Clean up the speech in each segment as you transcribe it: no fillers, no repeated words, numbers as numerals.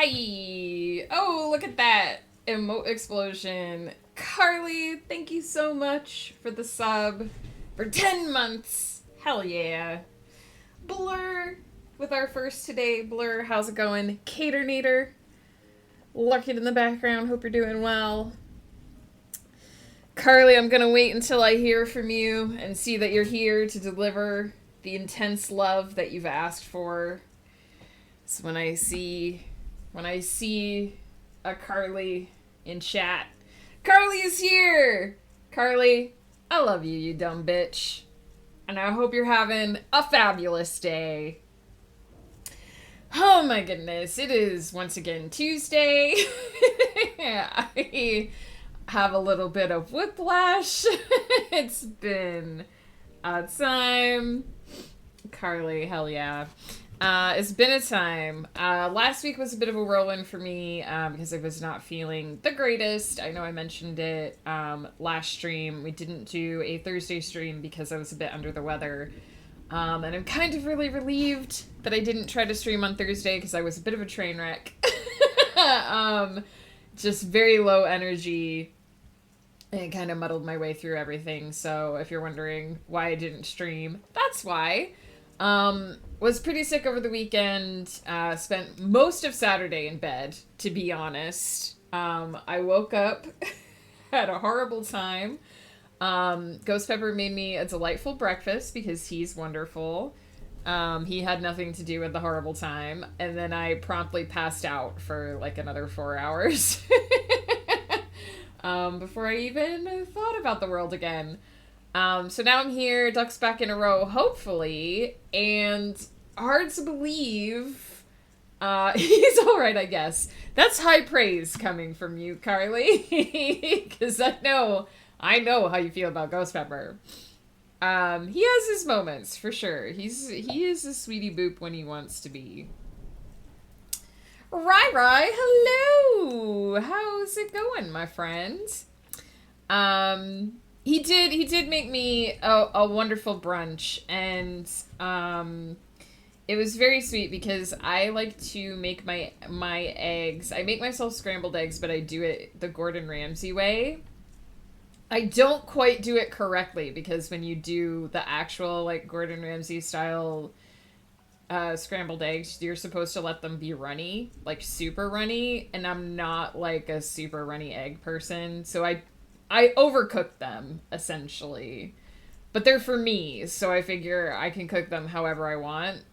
Hi! Oh, look at that emote explosion. Carly, thank you so much for the sub for 10 months. Hell yeah. Blur with our first today. Blur, how's it going? Caternator, lurking in the background. Hope you're doing well. Carly, I'm gonna wait until I hear from you and see that you're here to deliver the intense love that you've asked for. So when I see a Carly in chat, Carly is here. Carly, I love you, you dumb bitch, and I hope you're having a fabulous day. Oh my goodness, it is once again Tuesday. I have a little bit of whiplash. It's been a time. Carly, hell yeah. It's been a time. Last week was a bit of a whirlwind for me because I was not feeling the greatest. I know I mentioned it last stream. We didn't do a Thursday stream because I was a bit under the weather. And I'm kind of really relieved that I didn't try to stream on Thursday because I was a bit of a train wreck. Just very low energy. And it kind of muddled my way through everything. So if you're wondering why I didn't stream, that's why. Was pretty sick over the weekend. Spent most of Saturday in bed, to be honest. I woke up, had a horrible time. Ghost Pepper made me a delightful breakfast because he's wonderful. He had nothing to do with the horrible time. And then I promptly passed out for like another 4 hours. Before I even thought about the world again. So now I'm here, ducks back in a row, hopefully, and hard to believe, he's alright, I guess. That's high praise coming from you, Carly, because I know how you feel about Ghost Pepper. He has his moments, for sure. He is a sweetie boop when he wants to be. Rai, hello! How's it going, my friend? He did make me a wonderful brunch, and it was very sweet because I like to make my eggs. I make myself scrambled eggs, but I do it the Gordon Ramsay way. I don't quite do it correctly because when you do the actual like Gordon Ramsay style scrambled eggs, you're supposed to let them be runny, like super runny, and I'm not like a super runny egg person, so I overcook them essentially, but they're for me, so I figure I can cook them however I want.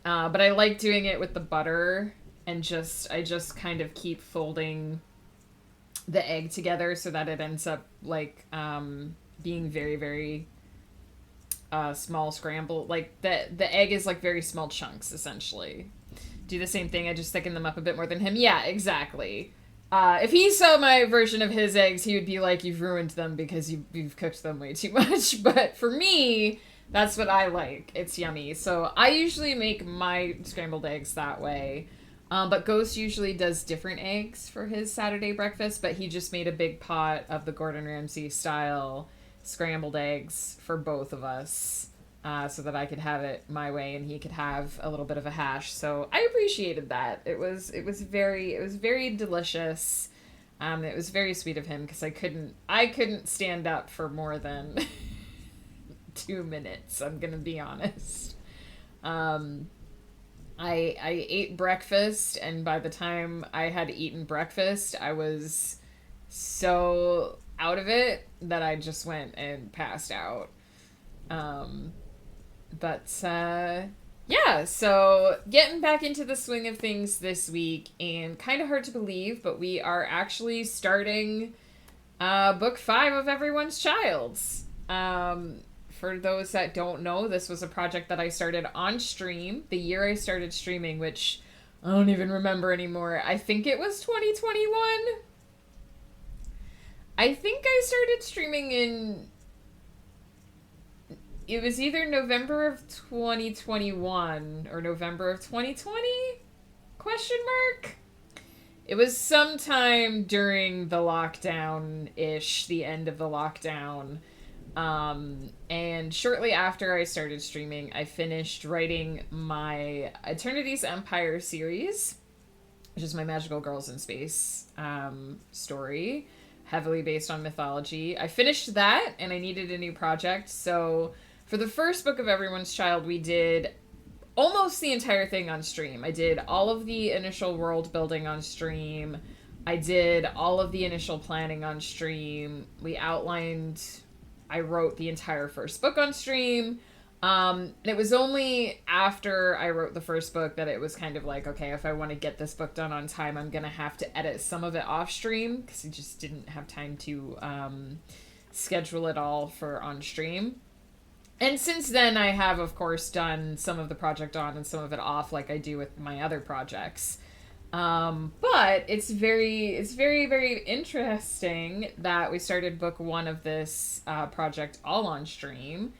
But I like doing it with the butter, and I just kind of keep folding the egg together so that it ends up like being very, very small scramble. Like the egg is like very small chunks essentially. Do the same thing. I just thicken them up a bit more than him. Yeah, exactly. If he saw my version of his eggs, he would be like, "You've ruined them because you've cooked them way too much." But for me, that's what I like. It's yummy. So I usually make my scrambled eggs that way. But Ghost usually does different eggs for his Saturday breakfast, but he just made a big pot of the Gordon Ramsay style scrambled eggs for both of us, so that I could have it my way and he could have a little bit of a hash. So I appreciated that. It was very delicious. It was very sweet of him because I couldn't stand up for more than 2 minutes. I'm gonna be honest. I ate breakfast, and by the time I had eaten breakfast, I was so out of it that I just went and passed out. Yeah, so getting back into the swing of things this week, and kind of hard to believe, but we are actually starting book 5 of Everyone's Childs. For those that don't know, this was a project that I started on stream the year I started streaming, which I don't even remember anymore. I think it was 2021. I think I started streaming it was either November of 2021 or November of 2020? Question mark? It was sometime during the lockdown-ish, the end of the lockdown. And shortly after I started streaming, I finished writing my Eternity's Empire series, which is my Magical Girls in Space story, heavily based on mythology. I finished that, and I needed a new project. So for the first book of Everyone's Child, we did almost the entire thing on stream. I did all of the initial world building on stream. I did all of the initial planning on stream. I wrote the entire first book on stream. It was only after I wrote the first book that it was kind of like, okay, if I want to get this book done on time, I'm going to have to edit some of it off stream because I just didn't have time to schedule it all for on stream. And since then, I have, of course, done some of the project on and some of it off like I do with my other projects. But it's very, very interesting that we started book 1 of this project all on stream.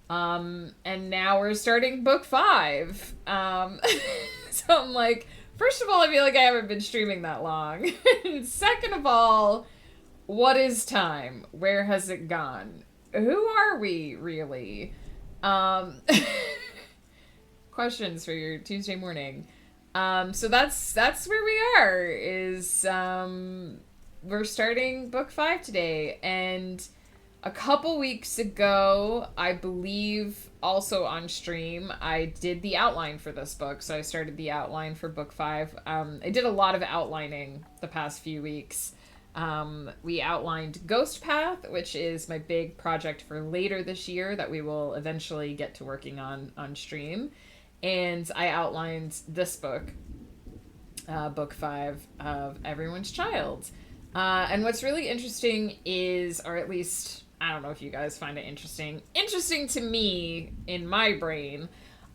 And now we're starting book 5. So I'm like, first of all, I feel like I haven't been streaming that long. Second of all, what is time? Where has it gone? Who are we, really? Questions for your Tuesday morning. So that's where we are, is we're starting book 5 today, and a couple weeks ago, I believe, also on stream, I did the outline for this book. So I started the outline for book 5. I did a lot of outlining the past few weeks. We outlined Ghost Path, which is my big project for later this year that we will eventually get to working on stream. And I outlined this book, book 5 of Everyone's Child. And what's really interesting is, or at least, I don't know if you guys find it interesting to me in my brain.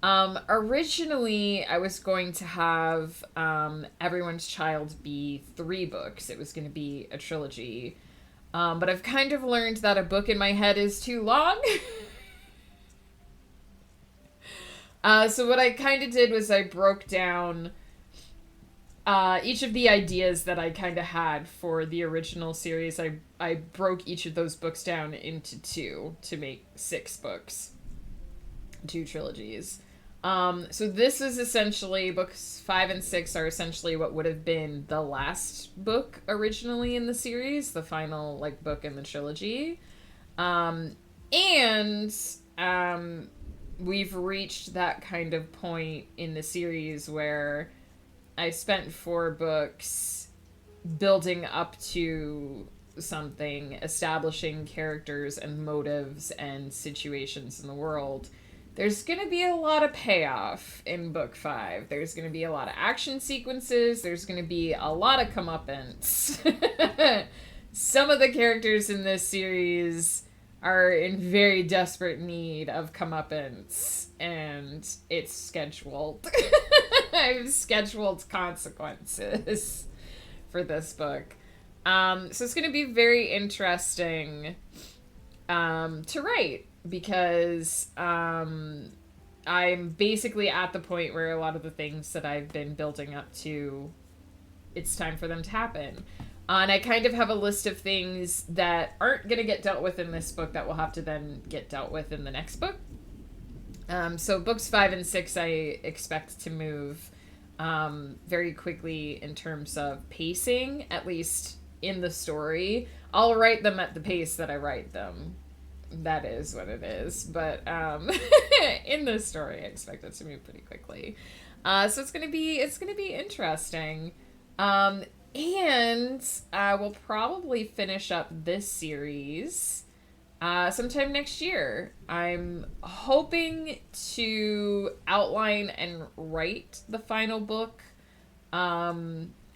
Originally, I was going to have Everyone's Child be 3 books. It was going to be a trilogy. But I've kind of learned that a book in my head is too long. So what I kind of did was I broke down each of the ideas that I kind of had for the original series. I broke each of those books down into 2 to make 6 books. 2 trilogies. So this is essentially, books 5 and 6 are essentially what would have been the last book originally in the series, the final book in the trilogy. We've reached that kind of point in the series where I spent 4 books building up to something, establishing characters and motives and situations in the world. There's going to be a lot of payoff in book 5. There's going to be a lot of action sequences. There's going to be a lot of comeuppance. Some of the characters in this series are in very desperate need of comeuppance, and it's scheduled. I've scheduled consequences for this book. So it's going to be very interesting to write, because I'm basically at the point where a lot of the things that I've been building up to, it's time for them to happen. And I kind of have a list of things that aren't going to get dealt with in this book that will have to then get dealt with in the next book. So books 5 and 6 I expect to move very quickly in terms of pacing, at least in the story. I'll write them at the pace that I write them. That is what it is. But in the story, I expect it to move pretty quickly. So it's gonna be interesting. And we'll probably finish up this series sometime next year. I'm hoping to outline and write the final book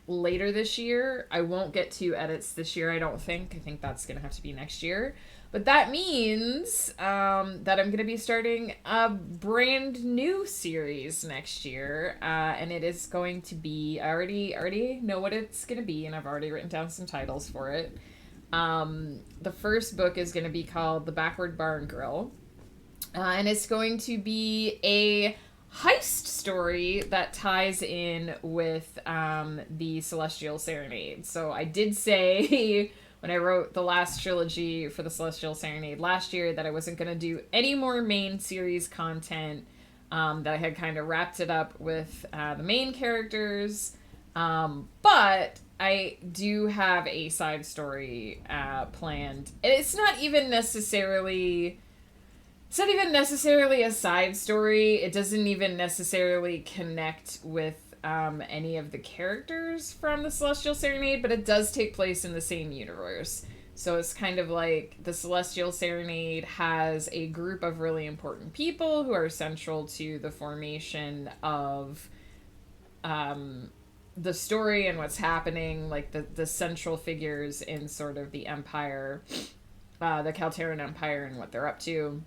later this year. I won't get to edits this year, I don't think. I think that's going to have to be next year. But that means that I'm going to be starting a brand new series next year. And it is going to be, I already know what it's going to be, and I've already written down some titles for it. The first book is going to be called The Backward Barn Girl. And it's going to be a heist story that ties in with the Celestial Serenade. So I did say when I wrote the last trilogy for the Celestial Serenade last year that I wasn't going to do any more main series content, that I had kind of wrapped it up with the main characters. But I do have a side story planned. And it's not even necessarily a side story. It doesn't even necessarily connect with any of the characters from the Celestial Serenade, but it does take place in the same universe. So it's kind of like the Celestial Serenade has a group of really important people who are central to the formation of the story and what's happening, like the central figures in sort of the Empire, the Kalteran Empire, and what they're up to.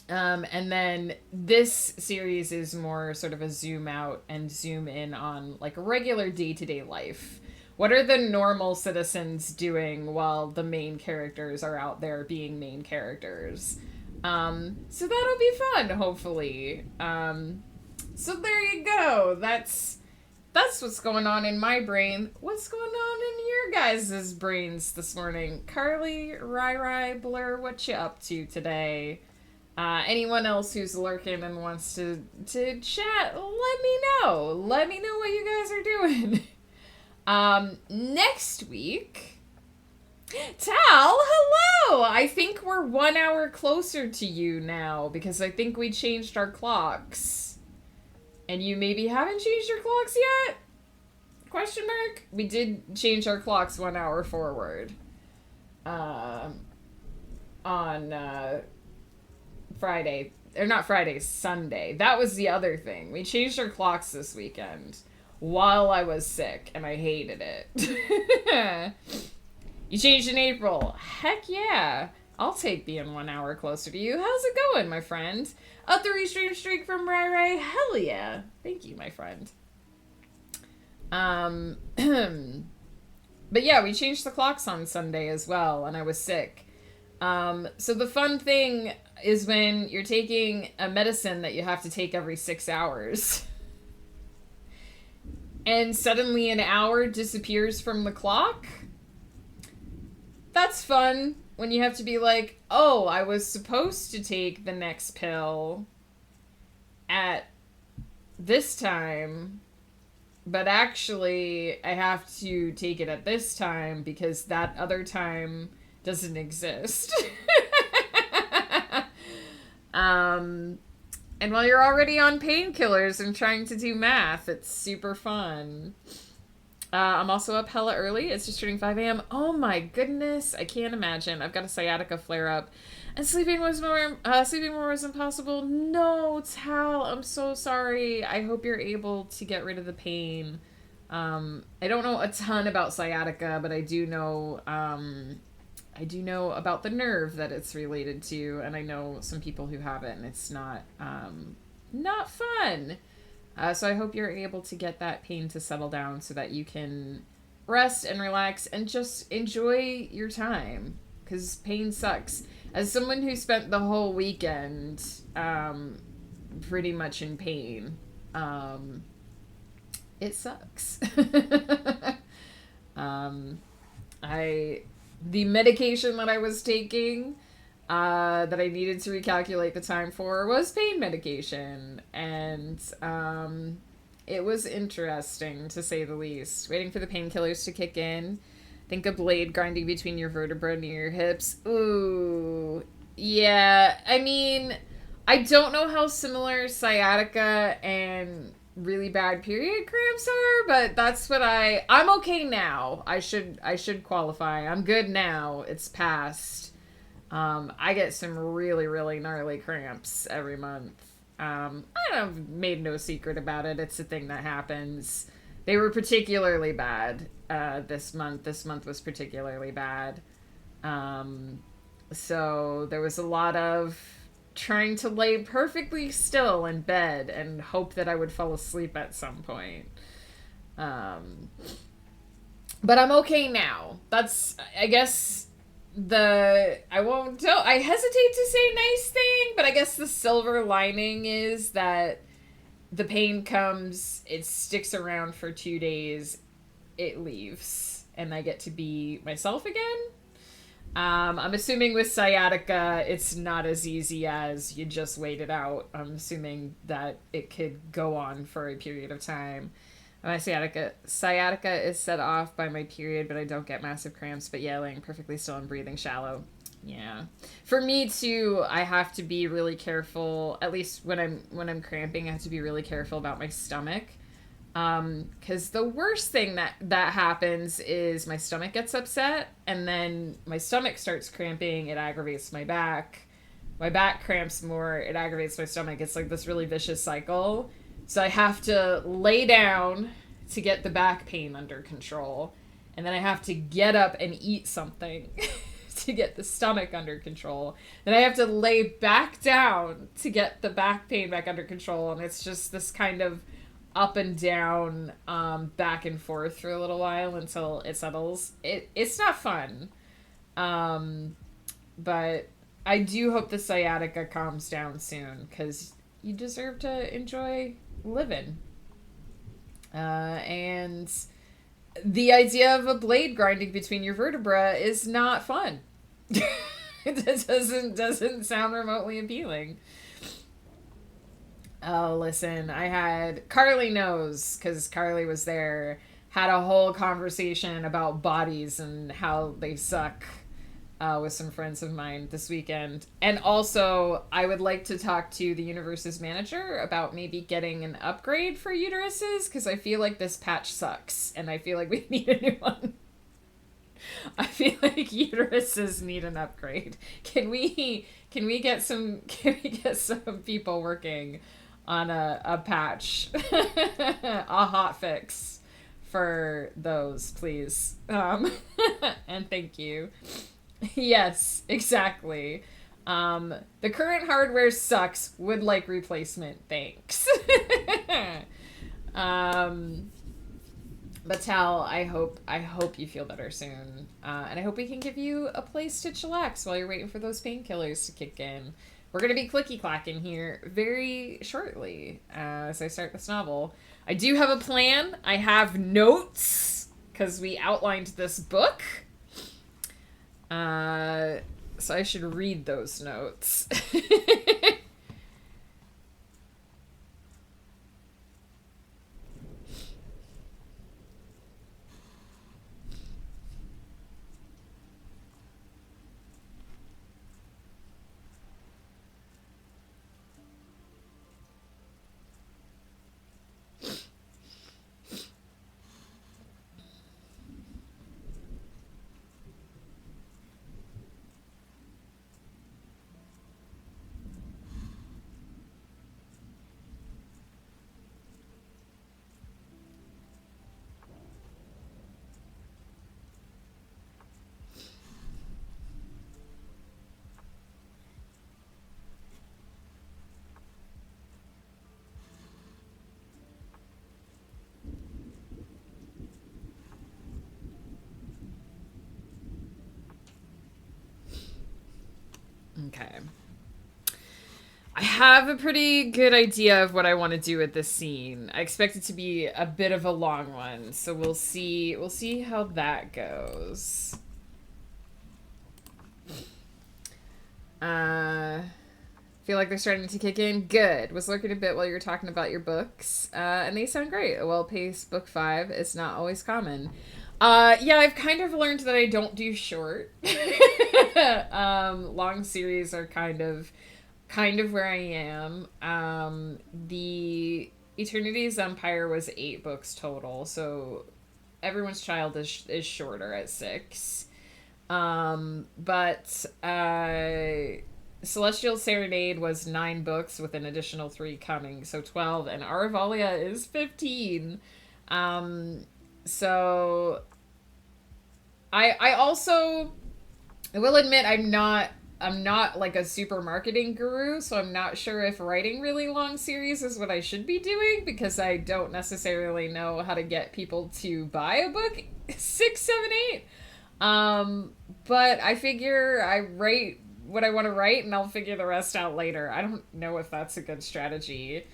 And then this series is more sort of a zoom out and zoom in on like regular day-to-day life. What are the normal citizens doing while the main characters are out there being main characters? So that'll be fun, hopefully. So there you go. That's what's going on in my brain. What's going on in your guys' brains this morning? Carly, Rai, Blur, what you up to today? Anyone else who's lurking and wants to chat, let me know. Let me know what you guys are doing. Next week, Tal, hello! I think we're 1 hour closer to you now because I think we changed our clocks. And you maybe haven't changed your clocks yet? Question mark? We did change our clocks 1 hour forward. On Friday. Or not Friday, Sunday. That was the other thing. We changed our clocks this weekend while I was sick, and I hated it. You changed in April. Heck yeah. I'll take being 1 hour closer to you. How's it going, my friend? A 3-stream streak from Rai. Hell yeah. Thank you, my friend. But yeah, we changed the clocks on Sunday as well, and I was sick. So the fun thing is when you're taking a medicine that you have to take every 6 hours, and suddenly an hour disappears from the clock. That's fun when you have to be like, oh, I was supposed to take the next pill at this time, but actually I have to take it at this time because that other time doesn't exist. And while you're already on painkillers and trying to do math, it's super fun. I'm also up hella early. It's just turning 5 a.m. Oh my goodness. I can't imagine. I've got a sciatica flare up. And sleeping more was impossible. No, Tal, I'm so sorry. I hope you're able to get rid of the pain. I don't know a ton about sciatica, but I do know about the nerve that it's related to, and I know some people who have it, and it's not fun. So I hope you're able to get that pain to settle down so that you can rest and relax and just enjoy your time, because pain sucks. As someone who spent the whole weekend pretty much in pain, it sucks. The medication that I was taking that I needed to recalculate the time for was pain medication, and it was interesting, to say the least. Waiting for the painkillers to kick in. Think a blade grinding between your vertebra near your hips. Ooh. Yeah, I mean, I don't know how similar sciatica and really bad period cramps are, but that's what I'm okay now. I should qualify. I'm good now. It's past. I get some really, really gnarly cramps every month. I've made no secret about it. It's a thing that happens. They were particularly bad this month. This month was particularly bad. So there was a lot of trying to lay perfectly still in bed and hope that I would fall asleep at some point. But I'm okay now. That's, I guess, I hesitate to say nice thing, but I guess the silver lining is that the pain comes, it sticks around for 2 days, it leaves, and I get to be myself again. I'm assuming with sciatica, it's not as easy as you just wait it out. I'm assuming that it could go on for a period of time. My sciatica is set off by my period, but I don't get massive cramps. But yeah, laying perfectly still and breathing shallow. Yeah, for me too. I have to be really careful. At least when I'm cramping, I have to be really careful about my stomach. Because the worst thing that happens is my stomach gets upset, and then my stomach starts cramping. It aggravates my back. My back cramps more. It aggravates my stomach. It's like this really vicious cycle. So I have to lay down to get the back pain under control, and then I have to get up and eat something to get the stomach under control. Then I have to lay back down to get the back pain back under control, and it's just this kind of up and down, back and forth for a little while until it settles. It's not fun, but I do hope the sciatica calms down soon because you deserve to enjoy living. And the idea of a blade grinding between your vertebra is not fun. It doesn't sound remotely appealing. Oh, listen, I had Carly knows because Carly was there. Had a whole conversation about bodies and how they suck, with some friends of mine this weekend. And also, I would like to talk to the universe's manager about maybe getting an upgrade for uteruses because I feel like this patch sucks and I feel like we need a new one. I feel like uteruses need an upgrade. Can we get some people working on a patch, a hot fix for those, please? And thank you. Yes, exactly. The current hardware sucks. Would like replacement. Thanks. But Tal, I hope you feel better soon, and I hope we can give you a place to chillax while you're waiting for those painkillers to kick in. We're gonna be clicky clacking here very shortly, as I start this novel. I do have a plan. I have notes because we outlined this book. So I should read those notes. Okay. I have a pretty good idea of what I want to do with this scene. I expect it to be a bit of a long one, so we'll see. We'll see how that goes. Feel like they're starting to kick in. Good. Was lurking a bit while you were talking about your books, and they sound great. A well-paced book 5 is not always common. Yeah, I've kind of learned that I don't do short. Long series are kind of where I am. The Eternity's Empire was 8 books total, so Everyone's Child is shorter at 6. But Celestial Serenade was 9 books with an additional 3 coming, so 12, and Aravalia is 15. So I also, I will admit I'm not like a super marketing guru, so I'm not sure if writing really long series is what I should be doing because I don't necessarily know how to get people to buy a book 6, 7, 8. But I figure I write what I want to write and I'll figure the rest out later. I don't know if that's a good strategy.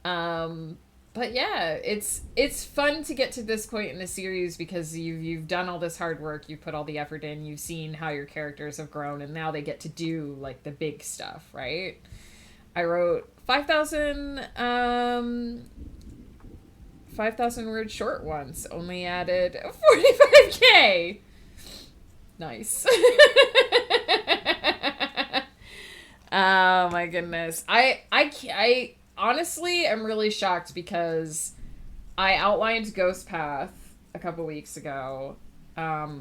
But yeah, it's fun to get to this point in the series because you've done all this hard work, you've put all the effort in, you've seen how your characters have grown, and now they get to do like the big stuff, right? I wrote 5,000 5,000 word short ones. Only added 45K. Nice. Oh my goodness. I honestly am really shocked because I outlined Ghost Path a couple weeks ago,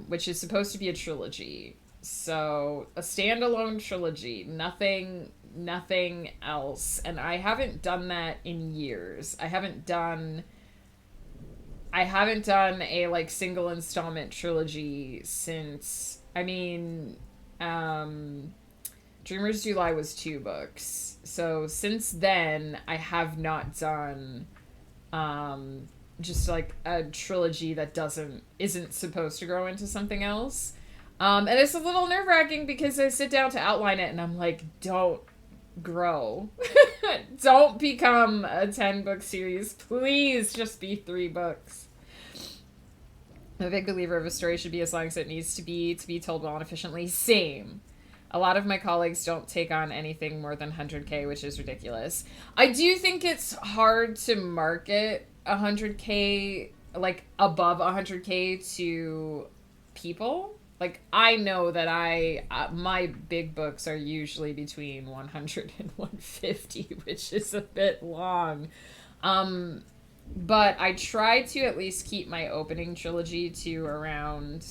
which is supposed to be a trilogy. So a standalone trilogy, nothing else. And I haven't done that in years. I haven't done a like single installment trilogy since Dreamers Do Lie was 2 books. So since then I have not done just like a trilogy that isn't supposed to grow into something else. And it's a little nerve-wracking because I sit down to outline it and I'm like, don't grow. Don't become a 10-book series. Please just be 3 books. I'm a big believer of a story should be as long as it needs to be told well and efficiently. Same. A lot of my colleagues don't take on anything more than 100K, which is ridiculous. I do think it's hard to market 100K, like above 100K to people. Like, I know that my big books are usually between 100 and 150, which is a bit long. But I try to at least keep my opening trilogy to around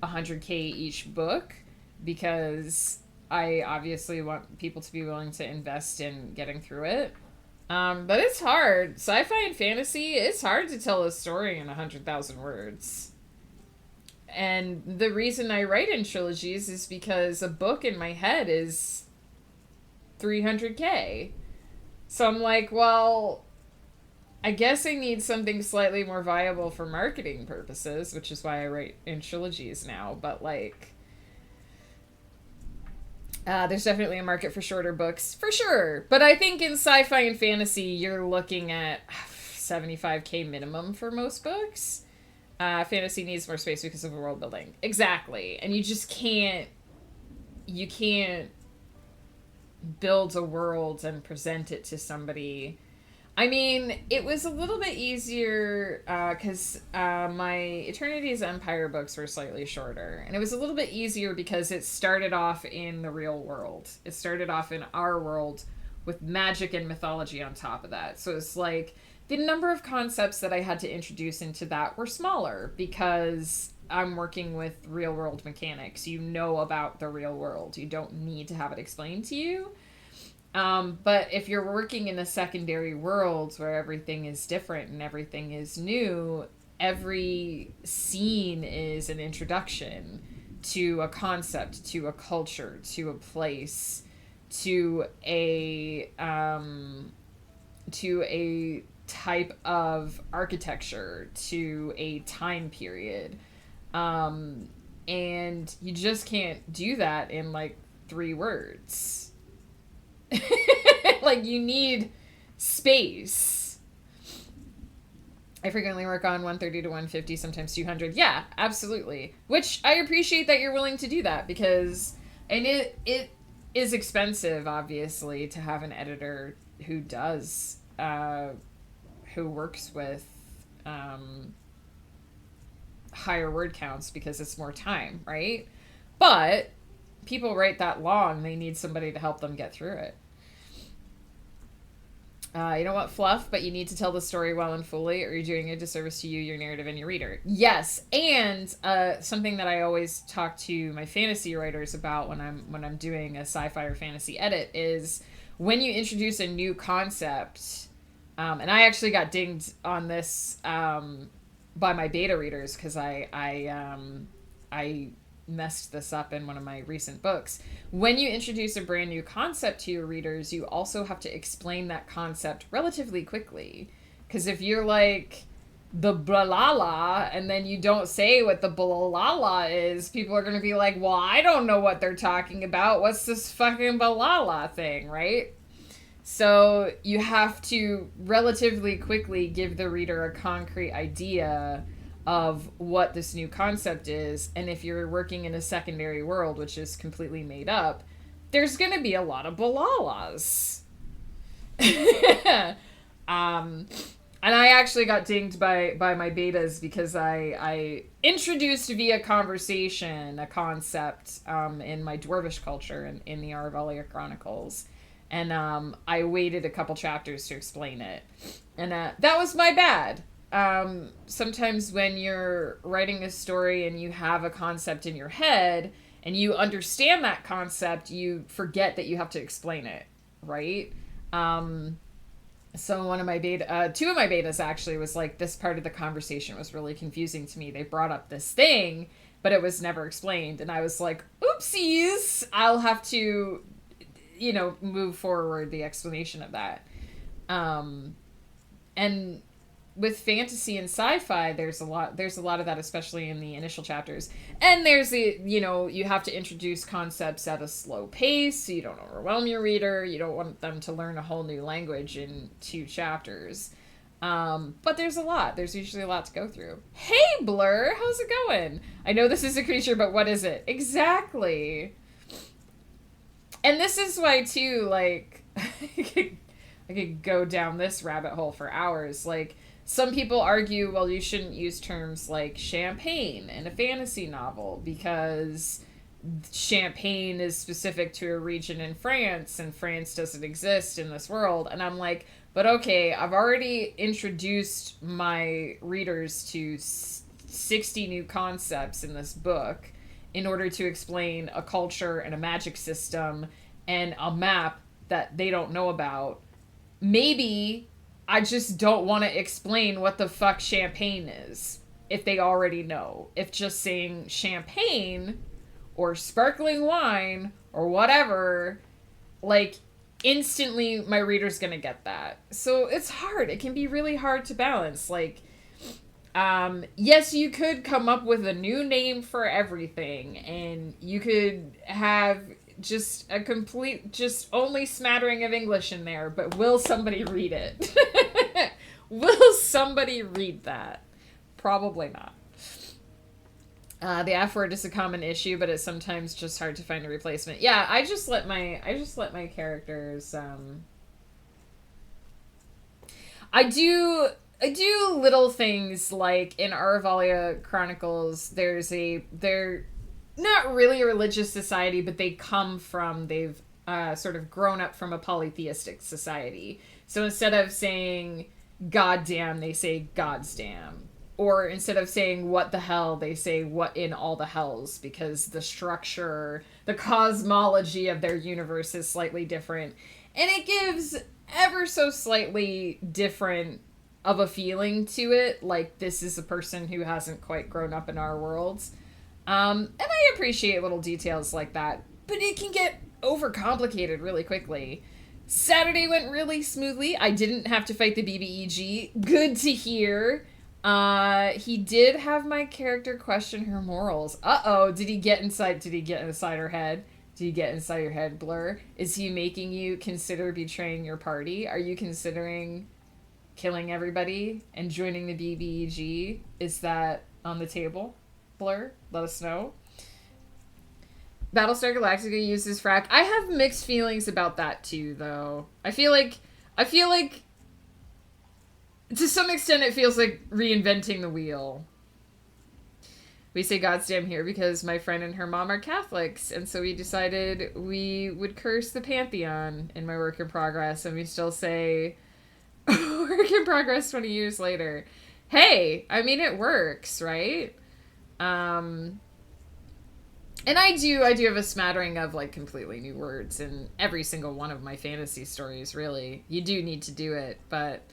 100K each book because I obviously want people to be willing to invest in getting through it. But it's hard. Sci-fi and fantasy, it's hard to tell a story in 100,000 words. And the reason I write in trilogies is because a book in my head is 300K. So I'm like, well, I guess I need something slightly more viable for marketing purposes, which is why I write in trilogies now. But like, there's definitely a market for shorter books, for sure. But I think in sci-fi and fantasy, you're looking at 75K minimum for most books. Fantasy needs more space because of world building. Exactly. And you just can't build a world and present it to somebody. I mean, it was a little bit easier because my Eternity's Empire books were slightly shorter. And it was a little bit easier because it started off in the real world. It started off in our world with magic and mythology on top of that. So it's like the number of concepts that I had to introduce into that were smaller because I'm working with real world mechanics. You know about the real world. You don't need to have it explained to you. But if you're working in a secondary world where everything is different and everything is new, every scene is an introduction to a concept, to a culture, to a place, to a type of architecture, to a time period. And you just can't do that in like 3 words. Like, you need space. I frequently work on 130 to 150, sometimes 200. Yeah, absolutely. Which I appreciate that you're willing to do that because, and it is expensive, obviously, to have an editor who works with higher word counts because it's more time, right? But people write that long, they need somebody to help them get through it. You don't want fluff, but you need to tell the story well and fully, or you're doing a disservice to you, your narrative, and your reader. Yes, and something that I always talk to my fantasy writers about when I'm doing a sci-fi or fantasy edit is when you introduce a new concept. And I actually got dinged on this by my beta readers because I messed this up in one of my recent books. When you introduce a brand new concept to your readers, you also have to explain that concept relatively quickly. Because if you're like, the blah and then you don't say what the blah is, people are going to be like, well, I don't know what they're talking about. What's this fucking blah thing, right? So you have to relatively quickly give the reader a concrete idea of what this new concept is. And if you're working in a secondary world, which is completely made up, there's going to be a lot of balala's. And I actually got dinged by my betas because I introduced via conversation a concept in my dwarvish culture in the Arvalia Chronicles, and I waited a couple chapters to explain it, and that was my bad. Sometimes when you're writing a story and you have a concept in your head and you understand that concept, you forget that you have to explain it, right? So one of my beta, two of my betas actually was like, this part of the conversation was really confusing to me. They brought up this thing, but it was never explained. And I was like, oopsies, I'll have to, move forward the explanation of that. And with fantasy and sci-fi, there's a lot of that, especially in the initial chapters. And there's you have to introduce concepts at a slow pace so you don't overwhelm your reader. You don't want them to learn a whole new language in 2 chapters. But there's usually a lot to go through. Hey Blur, how's it going? I know this is a creature, but what is it? Exactly. And this is why too, like, I could go down this rabbit hole for hours. Like, some people argue, well, you shouldn't use terms like champagne in a fantasy novel because champagne is specific to a region in France and France doesn't exist in this world. And I'm like, but okay, I've already introduced my readers to 60 new concepts in this book in order to explain a culture and a magic system and a map that they don't know about. Maybe I just don't want to explain what the fuck champagne is if they already know. If just saying champagne or sparkling wine or whatever, like, instantly my reader's gonna get that. So it's hard. It can be really hard to balance. Like, yes, you could come up with a new name for everything, and you could have just a complete, just only smattering of English in there, but will somebody read it? Will somebody read that? Probably not. The F word is a common issue, but it's sometimes just hard to find a replacement. Yeah, I just let my characters, I do little things like in Arvalia Chronicles, they're not really a religious society, but they've sort of grown up from a polytheistic society. So instead of saying God damn, they say God's damn. Or instead of saying what the hell, they say what in all the hells, because the structure, the cosmology of their universe is slightly different. And it gives ever so slightly different of a feeling to it, like this is a person who hasn't quite grown up in our worlds. And I appreciate little details like that, but it can get overcomplicated really quickly. Saturday went really smoothly. I didn't have to fight the BBEG. Good to hear. He did have my character question her morals. Uh-oh, did he get inside her head? Did he get inside your head, Blur? Is he making you consider betraying your party? Are you considering killing everybody and joining the BBEG? Is that on the table, Blur? Let us know. Battlestar Galactica uses frack. I have mixed feelings about that too, though. I feel like to some extent it feels like reinventing the wheel. We say God's damn here because my friend and her mom are Catholics, and so we decided we would curse the Pantheon in my work in progress, and we still say work in progress 20 years later. Hey, I mean, it works, right? And I do have a smattering of, like, completely new words in every single one of my fantasy stories, really. You do need to do it, but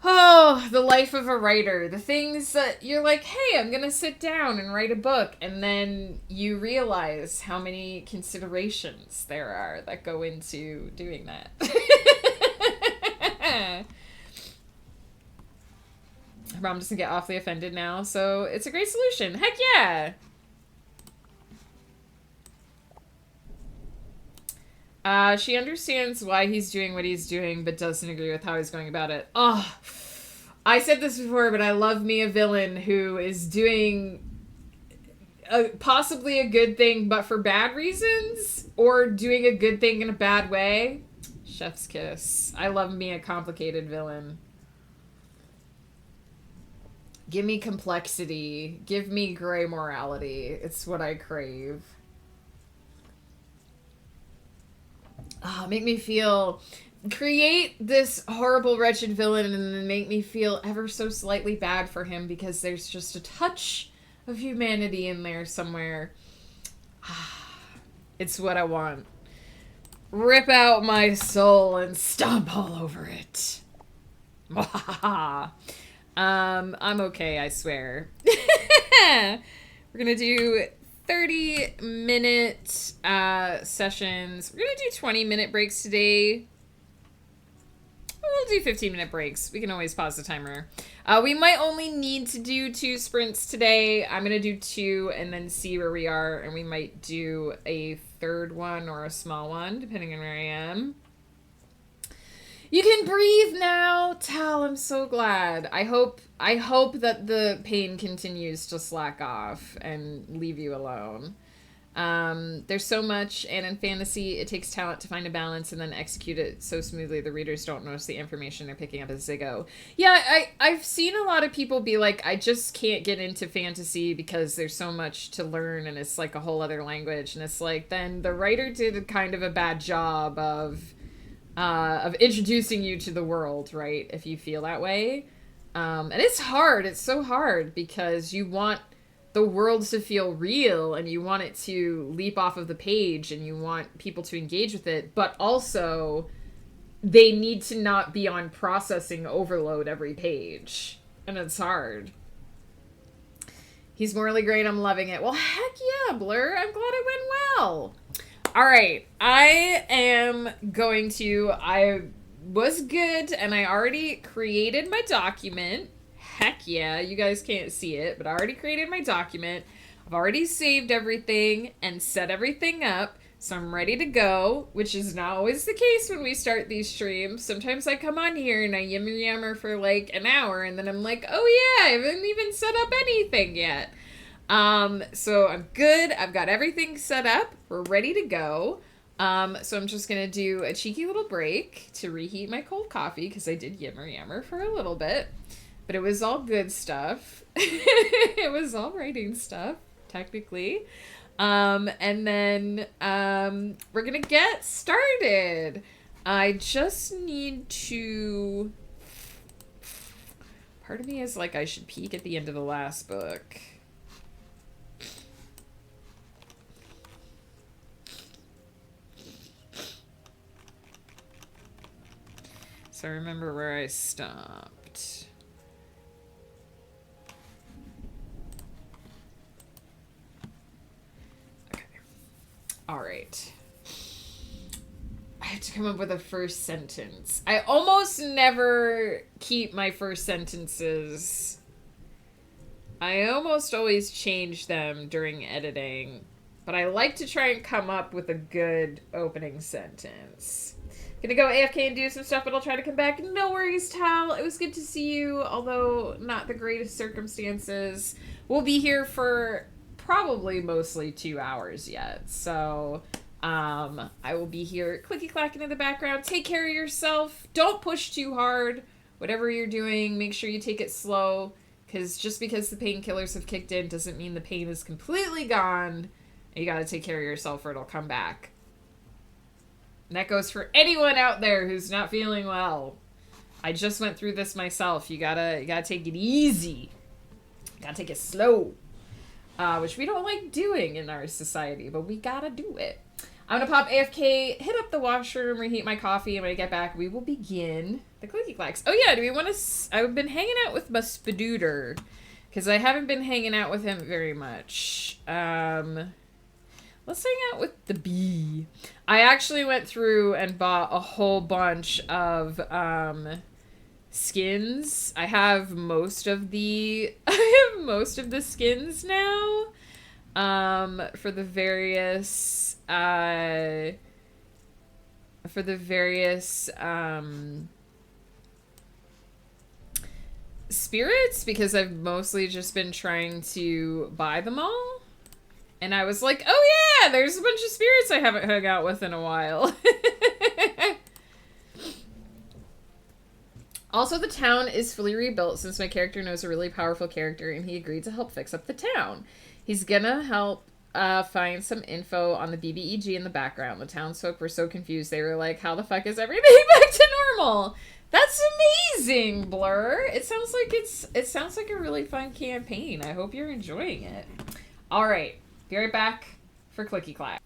oh, the life of a writer. The things that you're like, hey, I'm gonna sit down and write a book, and then you realize how many considerations there are that go into doing that. Her mom doesn't get awfully offended now, so it's a great solution. Heck yeah! She understands why he's doing what he's doing, but doesn't agree with how he's going about it. Oh, I said this before, but I love me a villain who is doing possibly a good thing, but for bad reasons, or doing a good thing in a bad way. Chef's kiss. I love me a complicated villain. Give me complexity. Give me gray morality. It's what I crave. Oh, make me feel... Create this horrible, wretched villain and then make me feel ever so slightly bad for him because there's just a touch of humanity in there somewhere. It's what I want. Rip out my soul and stomp all over it. I'm okay, I swear. We're gonna do 30-minute sessions. We're gonna do 20-minute breaks today. We'll do 15-minute breaks. We can always pause the timer. We might only need to do 2 sprints today. I'm gonna do 2 and then see where we are, and we might do a third one or a small one, depending on where I am. You can breathe now, Tal. I'm so glad. I hope that the pain continues to slack off and leave you alone. There's so much, and in fantasy, it takes talent to find a balance and then execute it so smoothly the readers don't notice the information they're picking up as they go. Yeah, I've seen a lot of people be like, I just can't get into fantasy because there's so much to learn and it's like a whole other language. And it's like, then the writer did kind of a bad job of introducing you to the world, right? If you feel that way. And it's hard. It's so hard because you want the world to feel real and you want it to leap off of the page and you want people to engage with it, but also they need to not be on processing overload every page. And it's hard. He's morally great. I'm loving it. Well, heck yeah, Blur. I'm glad it went well. All right. I was good and I already created my document. Heck yeah, you guys can't see it, but I already created my document. I've already saved everything and set everything up, so I'm ready to go, which is not always the case when we start these streams. Sometimes I come on here and I yammer for like an hour, and then I'm like, oh yeah, I haven't even set up anything yet. So I'm good. I've got everything set up. We're ready to go. So I'm just going to do a cheeky little break to reheat my cold coffee, because I did yammer for a little bit. But it was all good stuff. It was all writing stuff, technically. And then we're going to get started. I just need to... Part of me is like, I should peek at the end of the last book. So I remember where I stopped. All right. I have to come up with a first sentence. I almost never keep my first sentences. I almost always change them during editing, but I like to try and come up with a good opening sentence. Gonna go AFK and do some stuff, but I'll try to come back. No worries, Tal. It was good to see you, although not the greatest circumstances. We'll be here for probably mostly 2 hours yet, so I will be here clicky clacking in the background. Take care of yourself. Don't push too hard. Whatever you're doing, make sure you take it slow, because just because the painkillers have kicked in doesn't mean the pain is completely gone. You gotta take care of yourself or it'll come back. And that goes for anyone out there who's not feeling well. I just went through this myself. You gotta take it easy. You gotta take it slow. Which we don't like doing in our society, but we gotta do it. I'm gonna pop AFK, hit up the washroom, reheat my coffee, and when I get back, we will begin the clicky clacks. Oh yeah, do we want to... I've been hanging out with my Spadooter, because I haven't been hanging out with him very much. Let's hang out with the bee. I actually went through and bought a whole bunch of skins. I have most of the skins now for the various spirits, because I've mostly just been trying to buy them all. And I was like, oh yeah, there's a bunch of spirits I haven't hung out with in a while. Also, the town is fully rebuilt since my character knows a really powerful character and he agreed to help fix up the town. He's gonna help find some info on the BBEG in the background. The townsfolk were so confused. They were like, how the fuck is everything back to normal? That's amazing, Blur. It sounds like a really fun campaign. I hope you're enjoying it. All right. Be right back for Clicky Clack.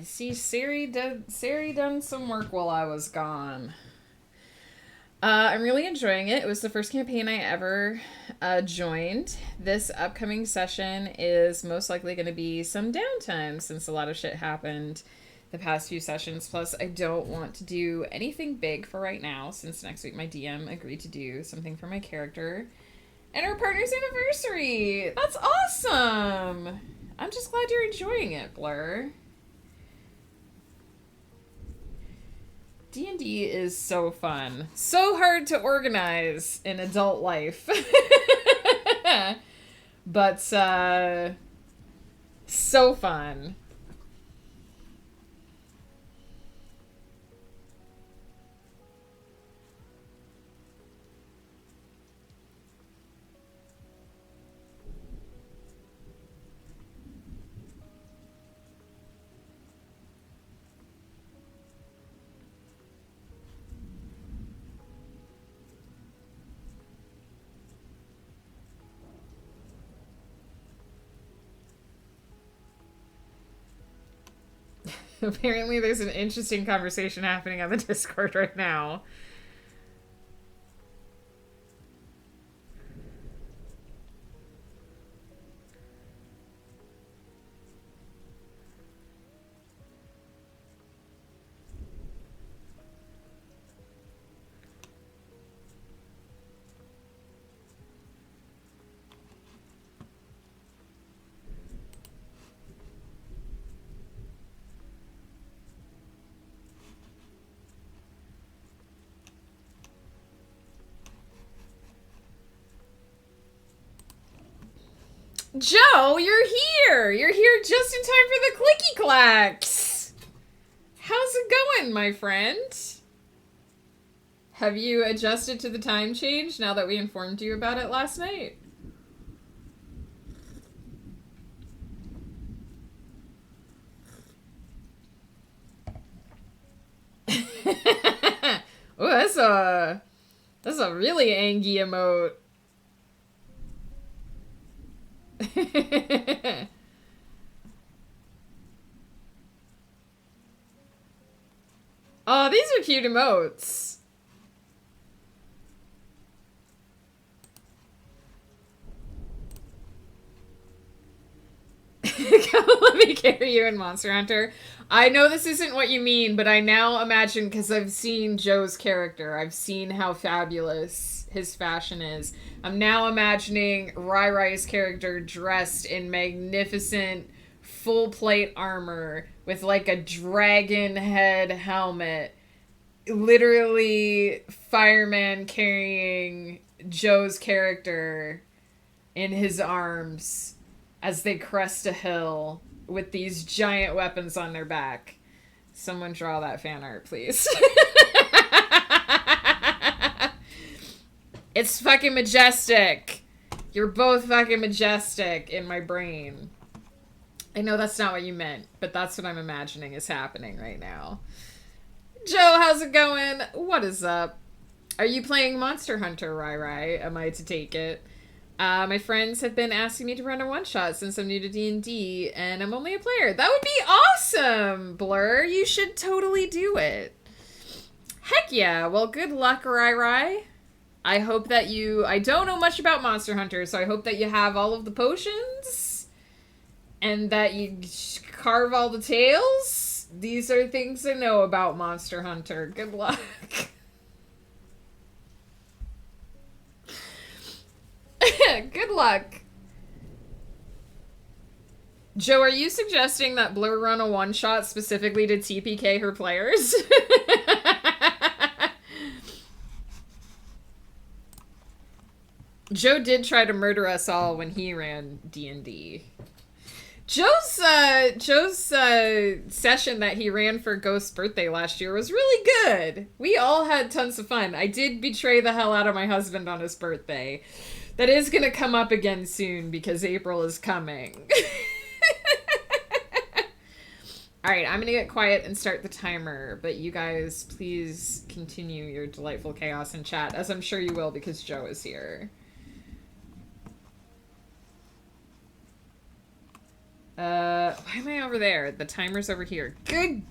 see, Sari done some work while I was gone. I'm really enjoying it. It was the first campaign I ever joined. This upcoming session is most likely going to be some downtime since a lot of shit happened the past few sessions. Plus, I don't want to do anything big for right now since next week my DM agreed to do something for my character and our partner's anniversary. That's awesome! I'm just glad you're enjoying it, Blur. D&D is so fun. So hard to organize in adult life. But, so fun. Apparently there's an interesting conversation happening on the Discord right now. Joe, you're here! You're here just in time for the clicky clacks! How's it going, my friend? Have you adjusted to the time change now that we informed you about it last night? Oh, that's a really angry emote. Oh, these are cute emotes. Come, let me carry you in Monster Hunter. I know this isn't what you mean, but I now imagine, because I've seen Joe's character, I've seen how fabulous his fashion is. I'm now imagining Rai Rai's character dressed in magnificent full plate armor with like a dragon head helmet. Literally fireman carrying Joe's character in his arms as they crest a hill with these giant weapons on their back. Someone draw that fan art, please. It's fucking majestic. You're both fucking majestic in my brain. I know that's not what you meant, but that's what I'm imagining is happening right now. Joe, how's it going? What is up? Are you playing Monster Hunter, Rai Rai? Am I to take it? My friends have been asking me to run a one-shot since I'm new to D&D, and I'm only a player. That would be awesome, Blur. You should totally do it. Heck yeah. Well, good luck, Rai Rai. I hope that you... I don't know much about Monster Hunter, so I hope that you have all of the potions, and that you carve all the tails. These are things I know about Monster Hunter. Good luck. Good luck. Joe, are you suggesting that Blur run a one-shot specifically to TPK her players? Joe did try to murder us all when he ran D&D. Joe's session that he ran for Ghost's birthday last year was really good. We all had tons of fun. I did betray the hell out of my husband on his birthday. That is going to come up again soon because April is coming. Alright, I'm going to get quiet and start the timer, but you guys please continue your delightful chaos in chat, as I'm sure you will because Joe is here. Why am I over there? The timer's over here. Good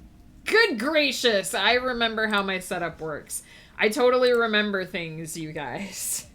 gracious! I remember how my setup works. I totally remember things, you guys.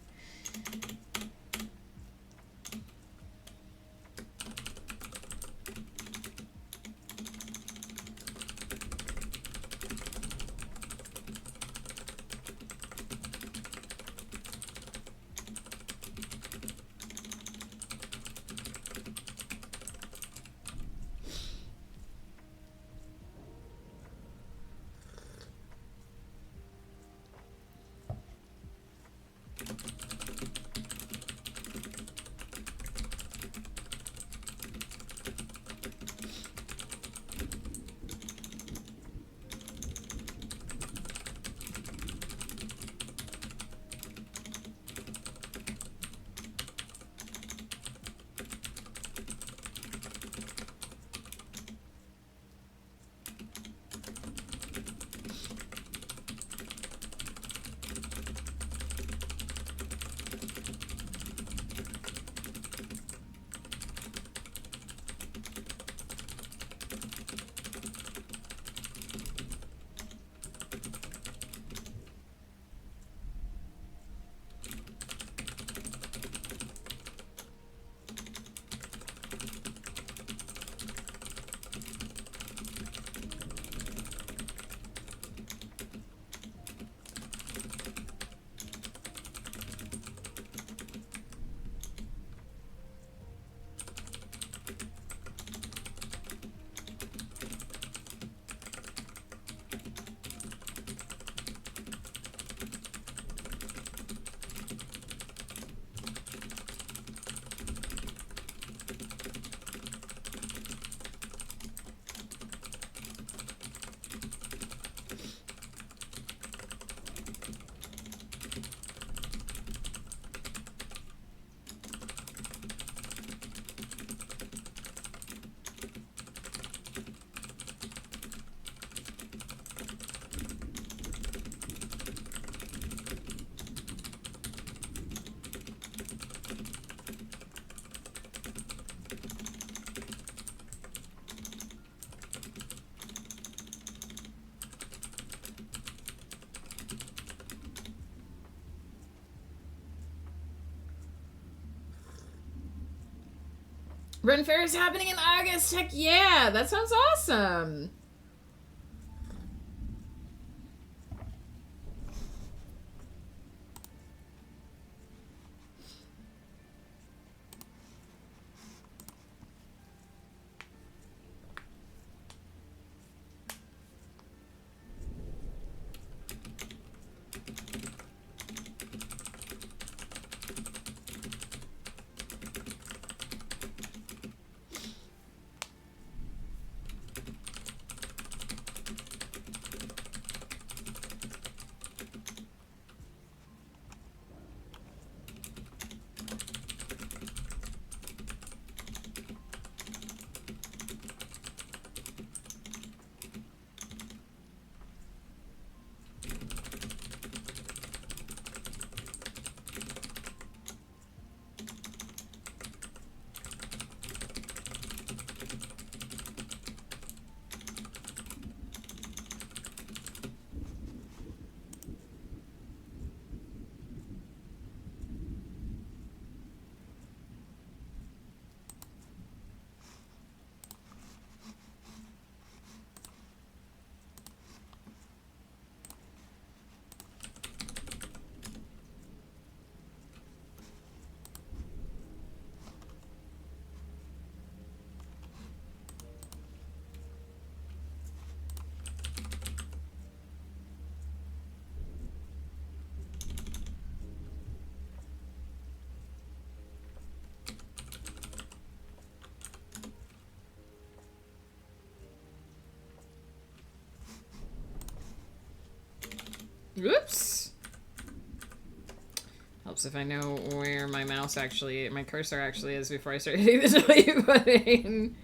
Ren Fair is happening in August. Heck yeah, that sounds awesome. Oops. Helps if I know where my my cursor actually is before I start hitting the W button.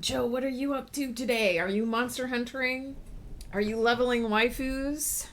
Joe, what are you up to today? Are you monster hunting? Are you leveling waifus?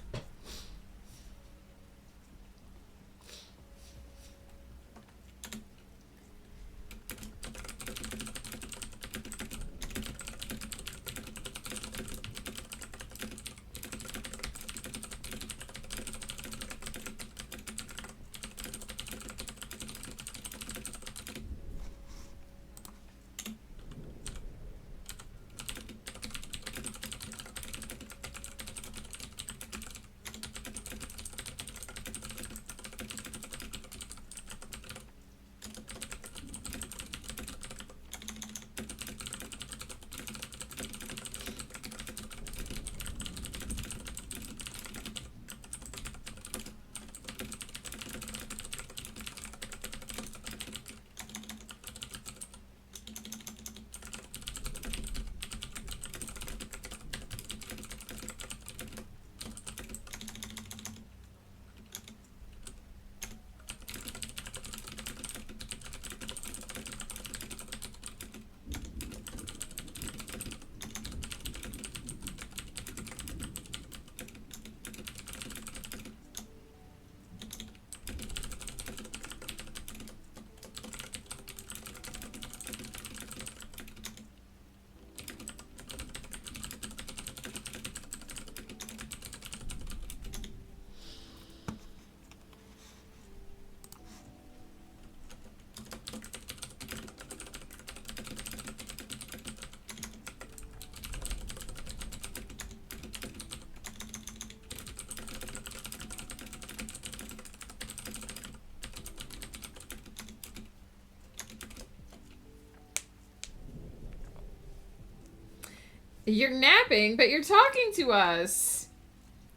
You're napping, but you're talking to us.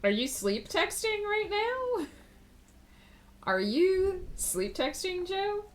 Are you sleep texting right now? Are you sleep texting, Joe?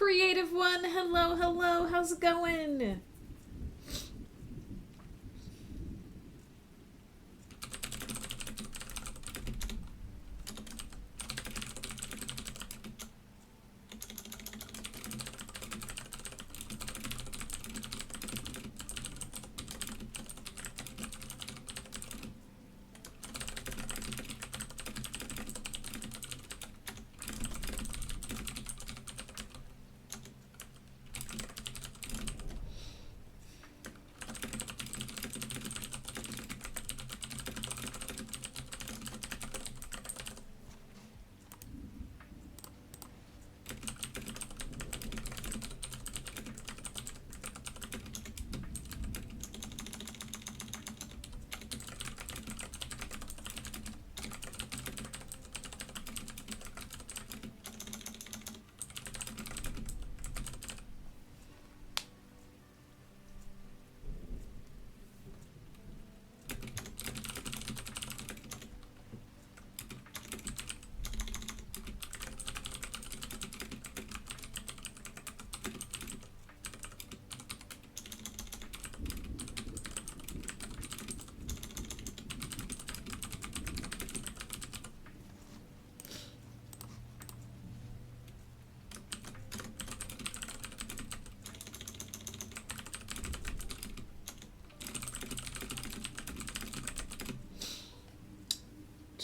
creative one. Hello, hello. How's it going?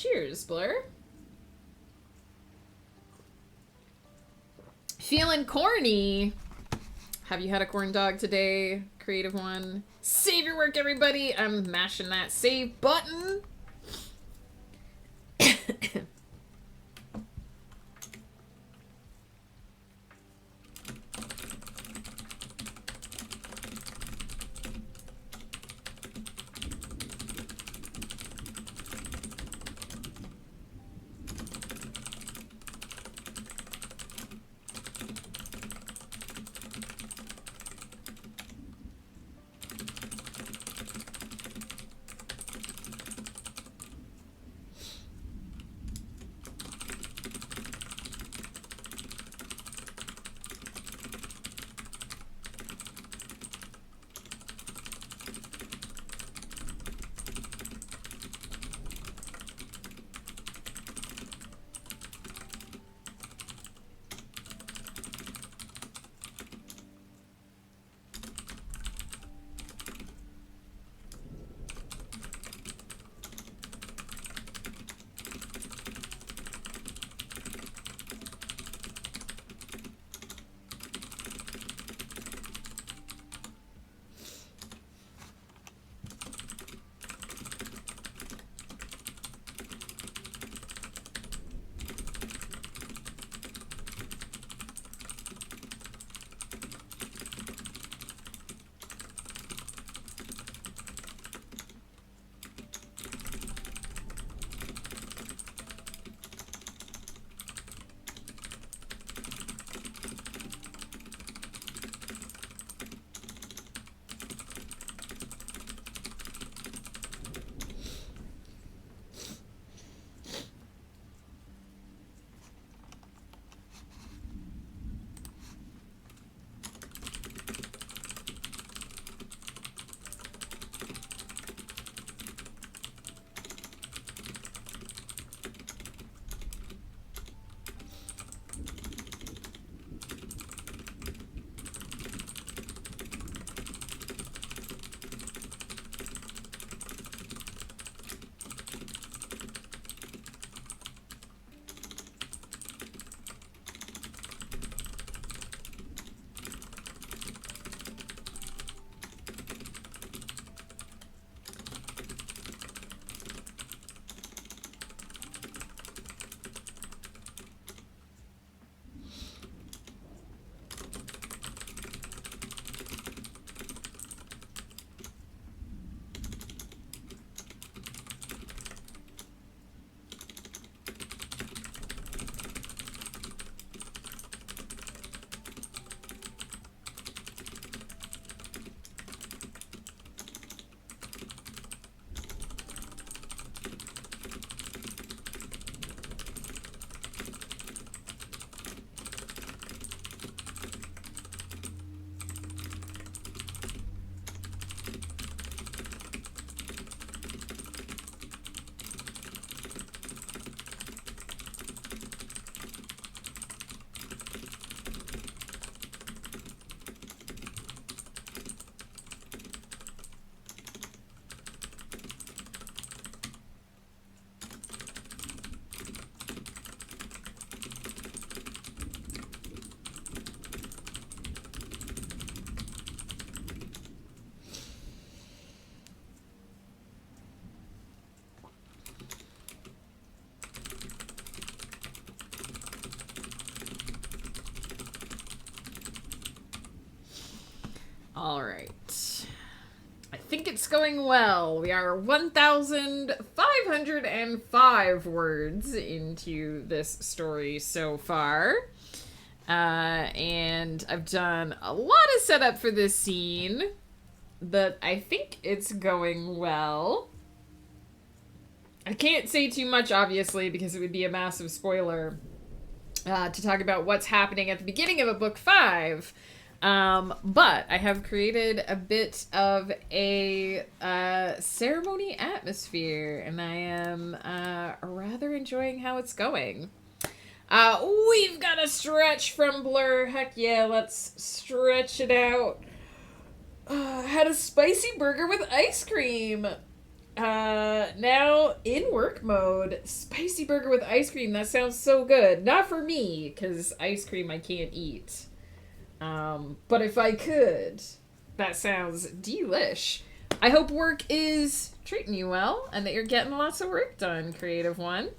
Cheers, Blur. Feeling corny. Have you had a corn dog today? Creative one. Save your work, everybody. I'm mashing that save button. All right. I think it's going well. We are 1,505 words into this story so far. And I've done a lot of setup for this scene, but I think it's going well. I can't say too much, obviously, because it would be a massive spoiler to talk about what's happening at the beginning of a book 5. But I have created a bit of a ceremony atmosphere, and I am rather enjoying how it's going. We've got a stretch from Blur. Heck yeah, let's stretch it out. Had a spicy burger with ice cream. Now in work mode. Spicy burger with ice cream. That sounds so good. Not for me, because ice cream I can't eat. But if I could, that sounds delish. I hope work is treating you well and that you're getting lots of work done, creative one.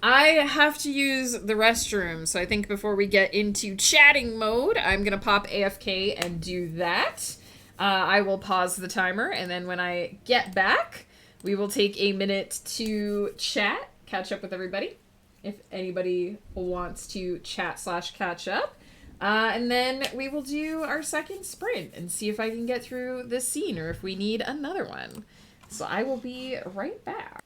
I have to use the restroom, so I think before we get into chatting mode, I'm going to pop AFK and do that. I will pause the timer, and then when I get back, we will take a minute to chat, catch up with everybody, if anybody wants to chat/catch up. And then we will do our second sprint and see if I can get through this scene or if we need another one. So I will be right back.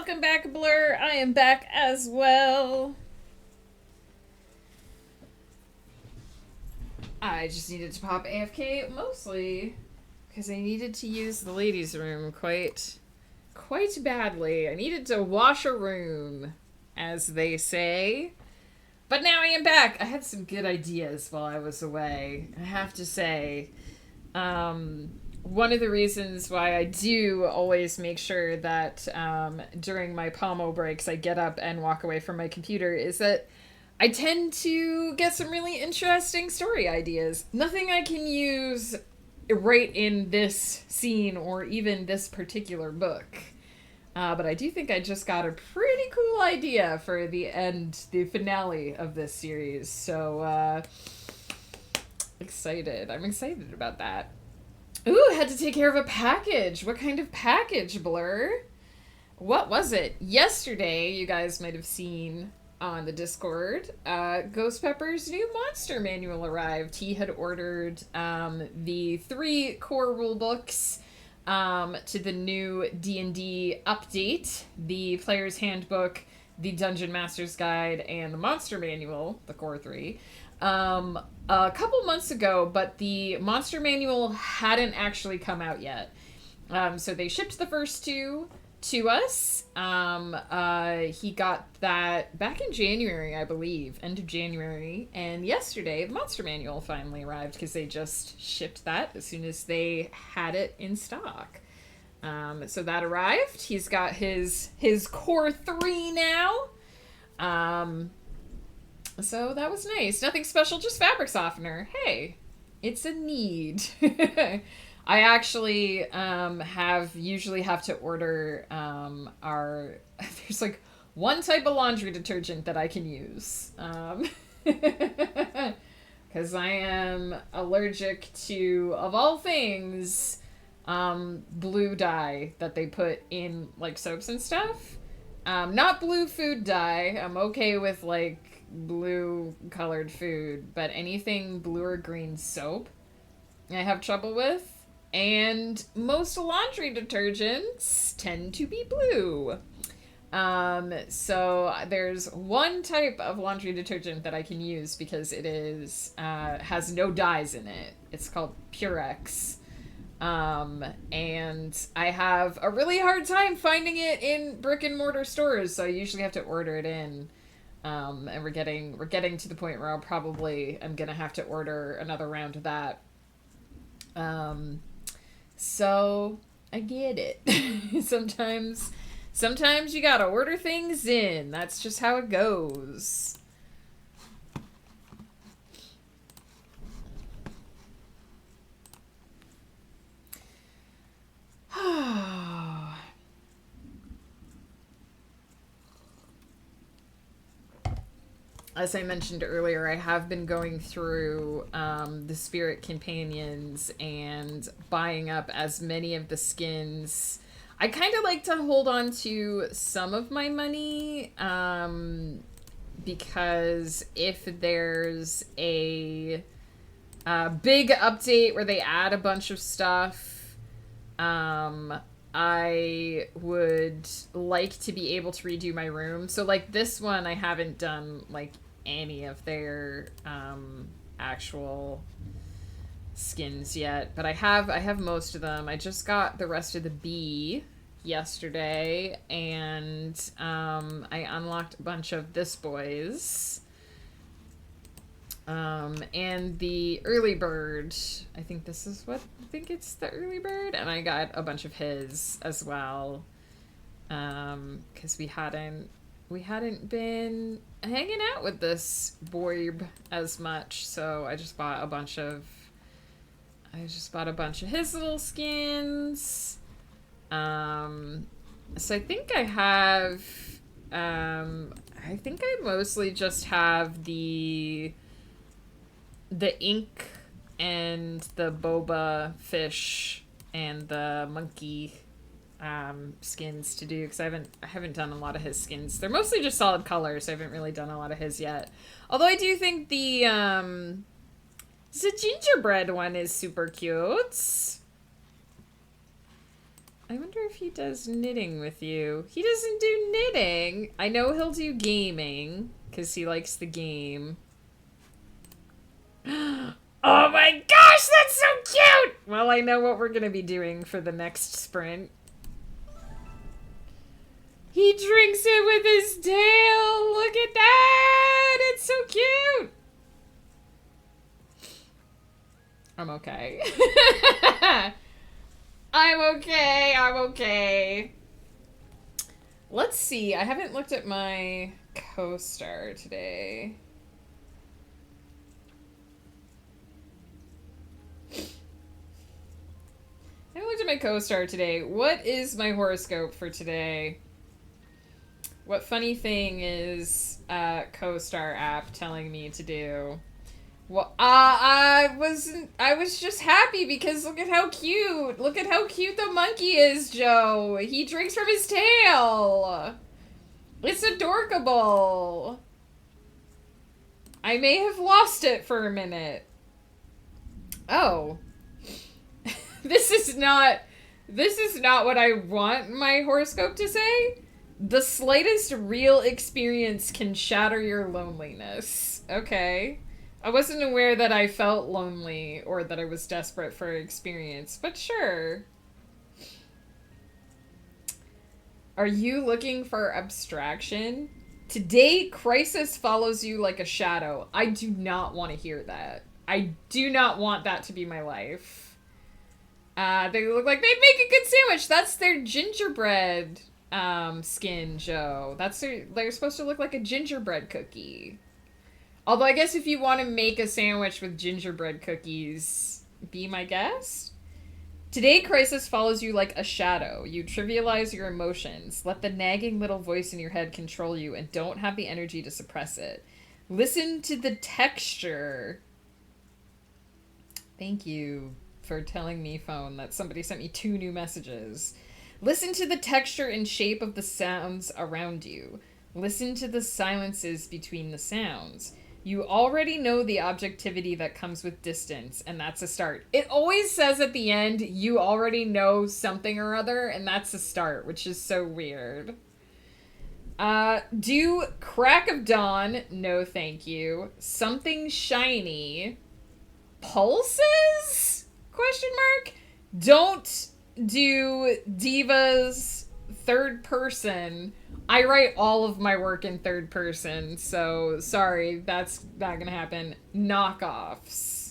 welcome back, Blur. I am back as well. I just needed to pop AFK mostly because I needed to use the ladies' room quite badly. I needed to wash a room, as they say. But now I am back. I had some good ideas while I was away, I have to say. One of the reasons why I do always make sure that during my Pomo breaks I get up and walk away from my computer is that I tend to get some really interesting story ideas. Nothing I can use right in this scene or even this particular book. But I do think I just got a pretty cool idea for the finale of this series. So, excited. I'm excited about that. Ooh, had to take care of a package. What kind of package, Blur? What was it? Yesterday, you guys might have seen on the Discord, Ghost Pepper's new monster manual arrived. He had ordered the 3 core rule books to the new D&D update, the Player's Handbook, the Dungeon Master's Guide, and the Monster Manual, the core 3, a couple months ago, but the Monster Manual hadn't actually come out yet. So they shipped the first 2 to us. He got that back in January, I believe, end of January, and yesterday the Monster Manual finally arrived because they just shipped that as soon as they had it in stock. So that arrived. He's got his core 3 now. So that was nice. Nothing special, just fabric softener. Hey, it's a need. I actually usually have to order there's like one type of laundry detergent that I can use. Because I am allergic to, of all things, blue dye that they put in like soaps and stuff. Not blue food dye. I'm okay with like blue colored food, but anything blue or green soap I have trouble with. And most laundry detergents tend to be blue. So there's one type of laundry detergent that I can use because it is has no dyes in it. It's called Purex. And I have a really hard time finding it in brick and mortar stores, so I usually have to order it in. And we're getting to the point where I'm gonna have to order another round of that. So I get it. Sometimes you gotta order things in. That's just how it goes. As I mentioned earlier, I have been going through the Spirit Companions and buying up as many of the skins. I kind of like to hold on to some of my money because if there's a big update where they add a bunch of stuff, I would like to be able to redo my room. So like this one, I haven't done like any of their actual skins yet, but I have most of them. I just got the rest of the bee yesterday, and I unlocked a bunch of this boy's and the early bird. I think it's the early bird, and I got a bunch of his as well because we hadn't been hanging out with this Boib as much, so I just bought a bunch of his little skins. So I think I mostly just have the ink and the boba fish and the monkey skins to do, because I haven't done a lot of his skins. They're mostly just solid colors, so I haven't really done a lot of his yet. Although I do think the gingerbread one is super cute. I wonder if he does knitting with you. He doesn't do knitting. I know he'll do gaming, because he likes the game. Oh my gosh, that's so cute! Well, I know what we're gonna be doing for the next sprint. He drinks it with his tail! Look at that! It's so cute! I'm okay. I'm okay, I'm okay. Let's see, I haven't looked at my co-star today. I haven't looked at my co-star today. What is my horoscope for today? What funny thing is co-star app telling me to do? Well, I was just happy because look at how cute. Look at how cute the monkey is, Joe. He drinks from his tail. It's adorkable. I may have lost it for a minute. Oh. This is not what I want my horoscope to say. The slightest real experience can shatter your loneliness. Okay. I wasn't aware that I felt lonely or that I was desperate for experience, but sure. Are you looking for abstraction? Today, crisis follows you like a shadow. I do not want to hear that. I do not want that to be my life. They look like they'd make a good sandwich. That's their gingerbread skin, Joe. They're supposed to look like a gingerbread cookie. Although I guess if you want to make a sandwich with gingerbread cookies, be my guest. Today, crisis follows you like a shadow. You trivialize your emotions. Let the nagging little voice in your head control you and don't have the energy to suppress it. Listen to the texture. Thank you for telling me, phone, that somebody sent me 2 new messages. Listen to the texture and shape of the sounds around you. Listen to the silences between the sounds. You already know the objectivity that comes with distance, and that's a start. It always says at the end, you already know something or other, and that's a start, which is so weird. Do crack of dawn, no thank you. Something shiny. Pulses? Question mark? Don't do divas third person. I write all of my work in third person, so sorry, that's not gonna happen. Knockoffs.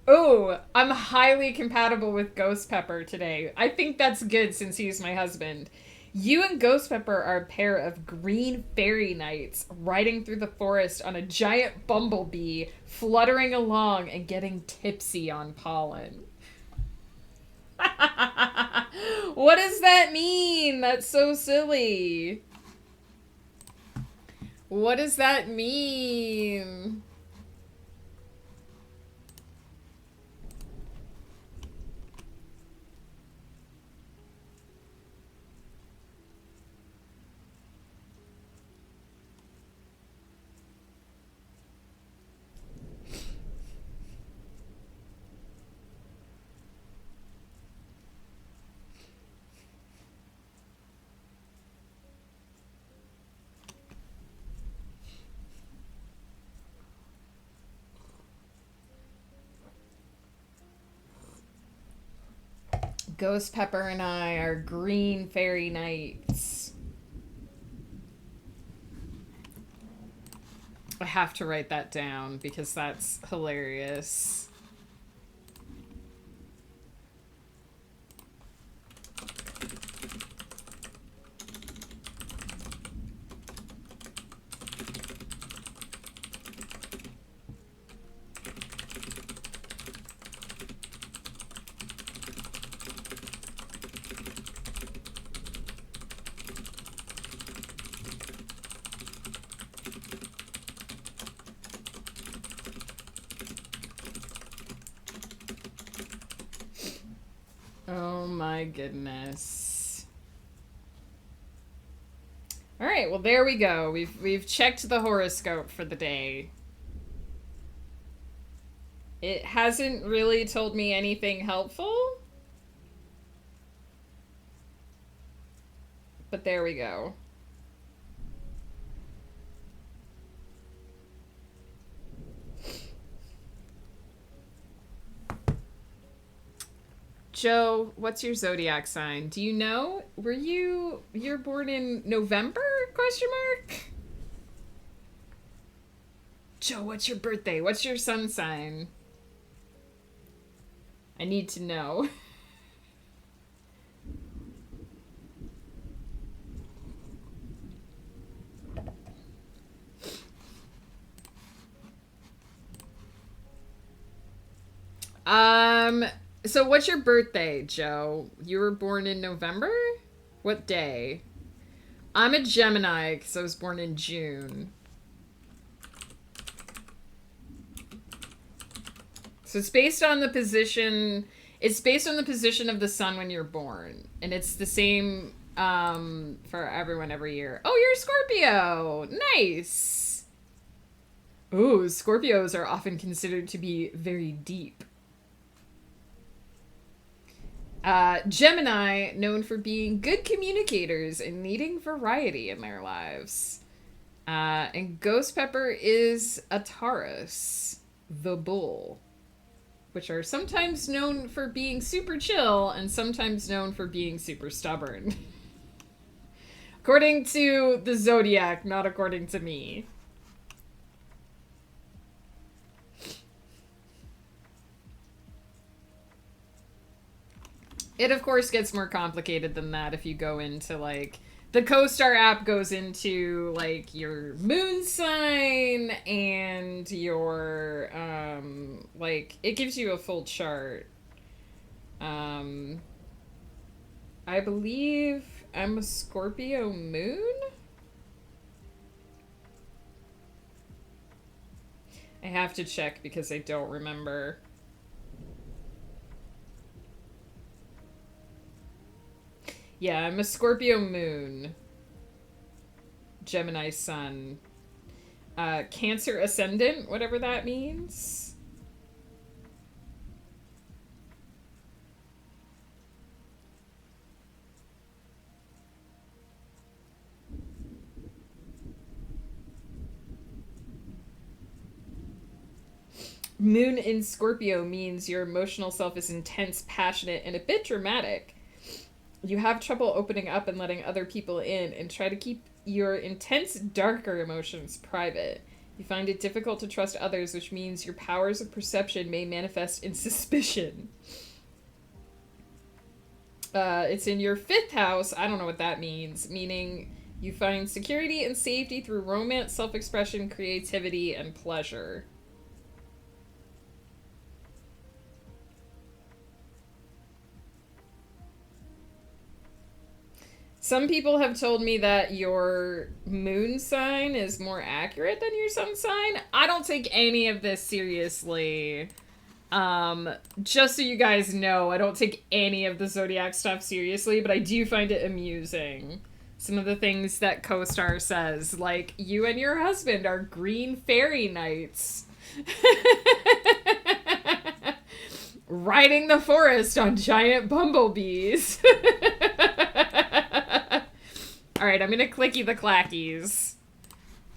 Oh, I'm highly compatible with Ghost Pepper today. I think that's good since he's my husband. You and Ghost Pepper are a pair of green fairy knights riding through the forest on a giant bumblebee, fluttering along and getting tipsy on pollen. What does that mean? That's so silly. What does that mean? Ghost Pepper and I are green fairy knights. I have to write that down because that's hilarious. Oh my goodness. All right, well there we go. We've checked the horoscope for the day. It hasn't really told me anything helpful. But there we go. Joe, what's your zodiac sign? Do you know? You're born in November? Question mark. Joe, what's your birthday? What's your sun sign? I need to know. Um, so what's your birthday, Joe? You were born in November? What day? I'm a Gemini because I was born in June. So it's based on the position. It's based on the position of the sun when you're born, and it's the same for everyone every year. Oh, you're a Scorpio. Nice. Ooh, Scorpios are often considered to be very deep. Gemini, known for being good communicators and needing variety in their lives. And Ghost Pepper is a Taurus, the bull, which are sometimes known for being super chill and sometimes known for being super stubborn. According to the zodiac, not according to me. It, of course, gets more complicated than that if you go into, like... The CoStar app goes into, like, your moon sign and your, like... It gives you a full chart. I believe I'm a Scorpio moon? I have to check because I don't remember. Yeah, I'm a Scorpio moon. Gemini sun. Cancer ascendant, whatever that means. Moon in Scorpio means your emotional self is intense, passionate, and a bit dramatic. You have trouble opening up and letting other people in and try to keep your intense, darker emotions private. You find it difficult to trust others, which means your powers of perception may manifest in suspicion. It's in your 5th house. I don't know what that means. Meaning you find security and safety through romance, self-expression, creativity, and pleasure. Some people have told me that your moon sign is more accurate than your sun sign. I don't take any of this seriously. Just so you guys know, I don't take any of the zodiac stuff seriously, but I do find it amusing. Some of the things that CoStar says, like, you and your husband are green fairy knights. Riding the forest on giant bumblebees. Alright, I'm gonna clicky the clackies.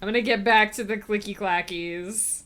I'm gonna get back to the clicky clackies.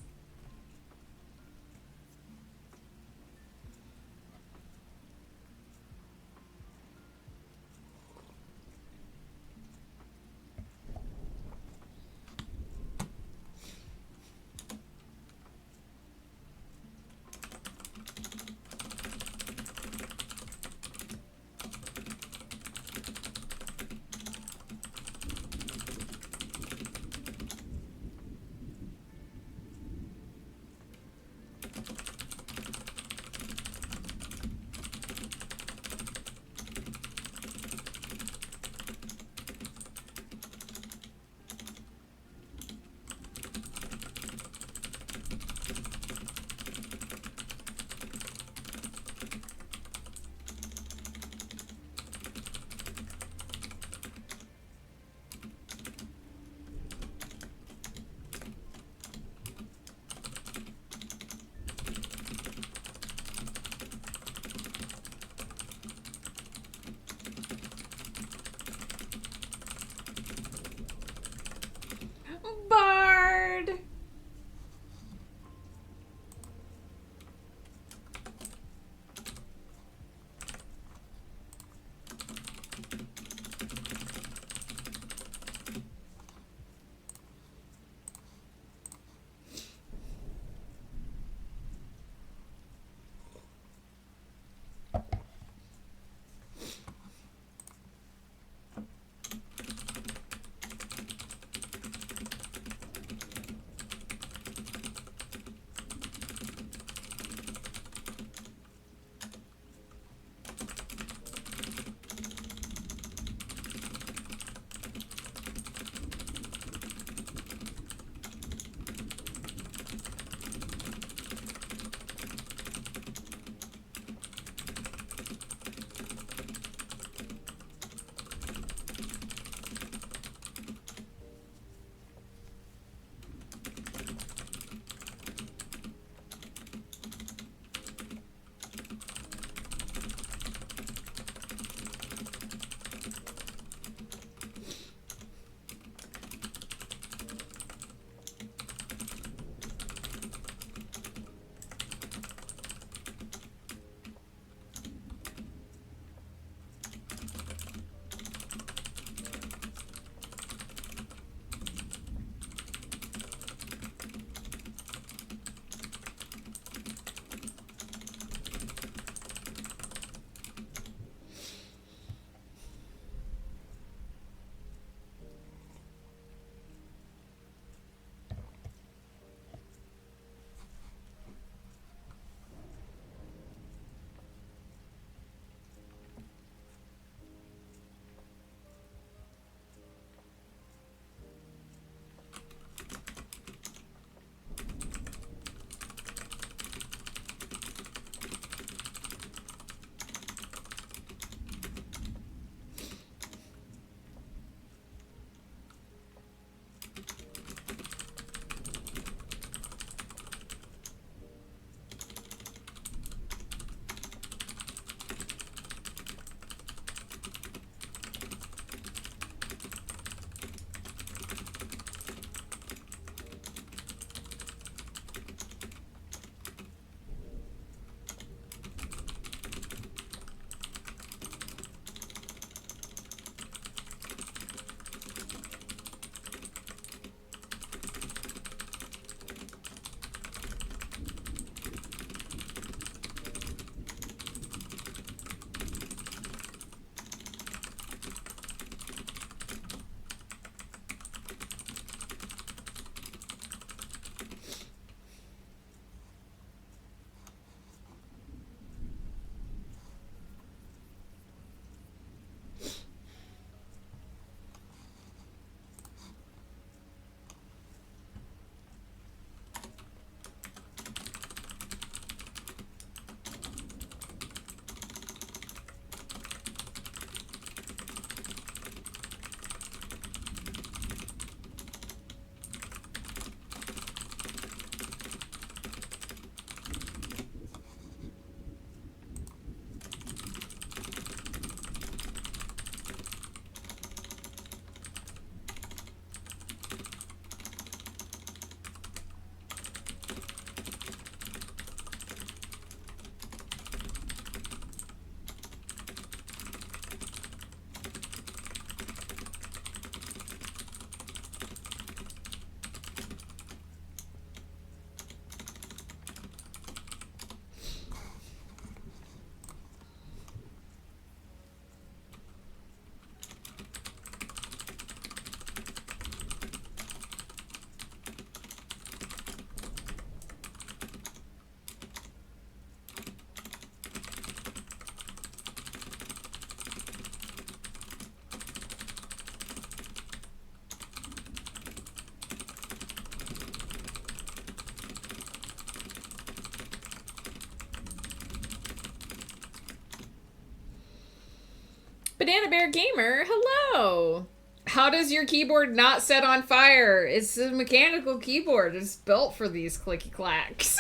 Banana Bear Gamer, hello! How does your keyboard not set on fire? It's a mechanical keyboard. It's built for these clicky clacks.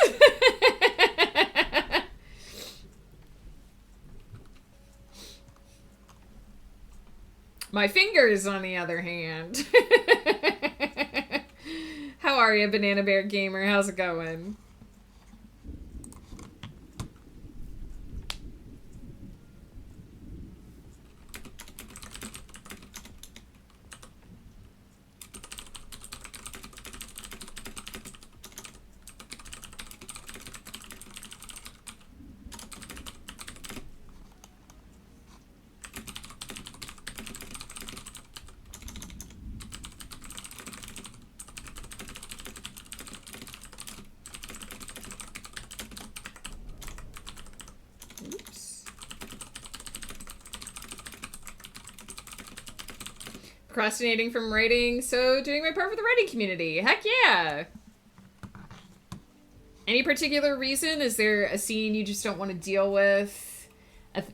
My fingers, on the other hand. How are you, Banana Bear Gamer? How's it going? Procrastinating from writing, so doing my part for the writing community. Heck yeah! Any particular reason? Is there a scene you just don't want to deal with?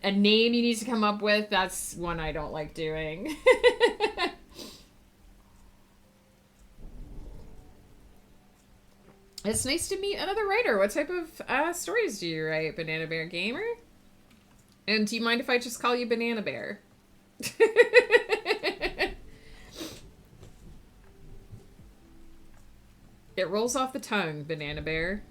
A name you need to come up with? That's one I don't like doing. It's nice to meet another writer. What type of stories do you write, Banana Bear Gamer? And do you mind if I just call you Banana Bear? It rolls off the tongue, Banana Bear.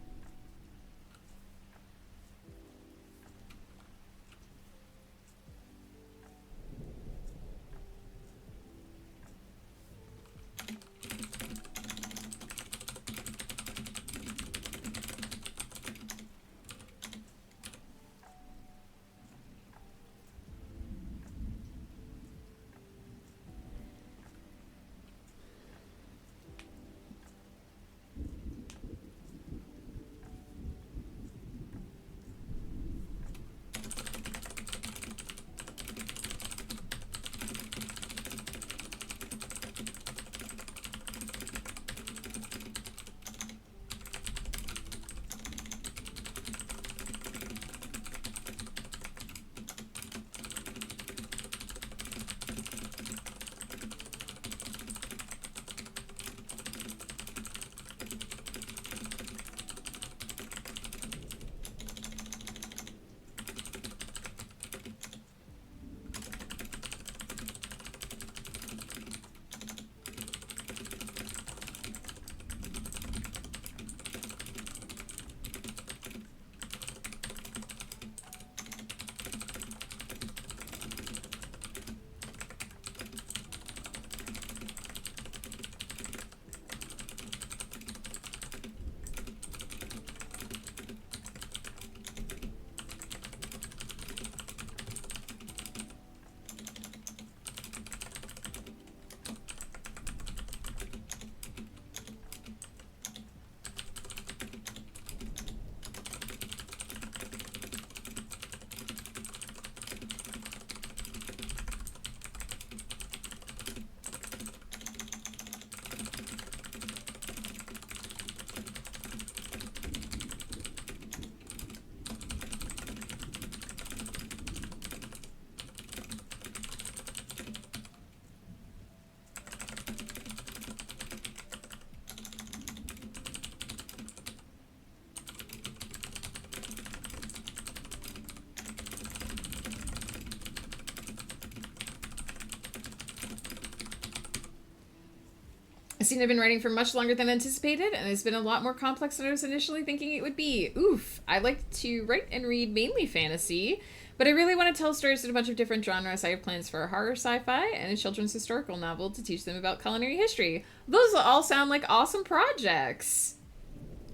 A scene I've been writing for much longer than anticipated, and it's been a lot more complex than I was initially thinking it would be. Oof. I like to write and read mainly fantasy, but I really want to tell stories in a bunch of different genres. I have plans for a horror sci-fi and a children's historical novel to teach them about culinary history. Those all sound like awesome projects.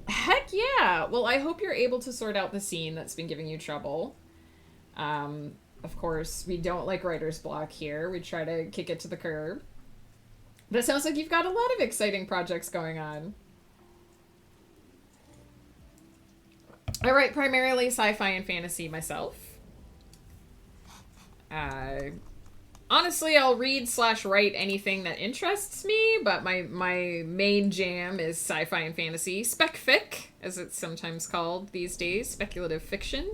Heck yeah! Well, I hope you're able to sort out the scene that's been giving you trouble. Of course, we don't like writer's block here. We try to kick it to the curb. But it sounds like you've got a lot of exciting projects going on. I write primarily sci-fi and fantasy myself. Honestly, I'll read/write anything that interests me, but my main jam is sci-fi and fantasy. Spec-fic, as it's sometimes called these days. Speculative fiction.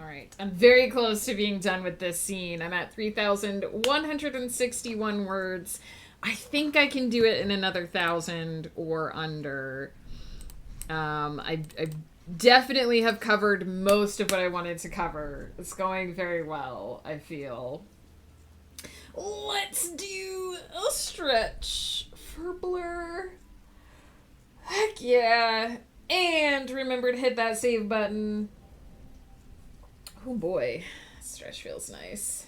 All right. I'm very close to being done with this scene. I'm at 3,161 words. I think I can do it in another 1,000 or under. I definitely have covered most of what I wanted to cover. It's going very well, I feel. Let's do a stretch for Blur. Heck yeah. And remember to hit that save button. Oh boy, stretch feels nice.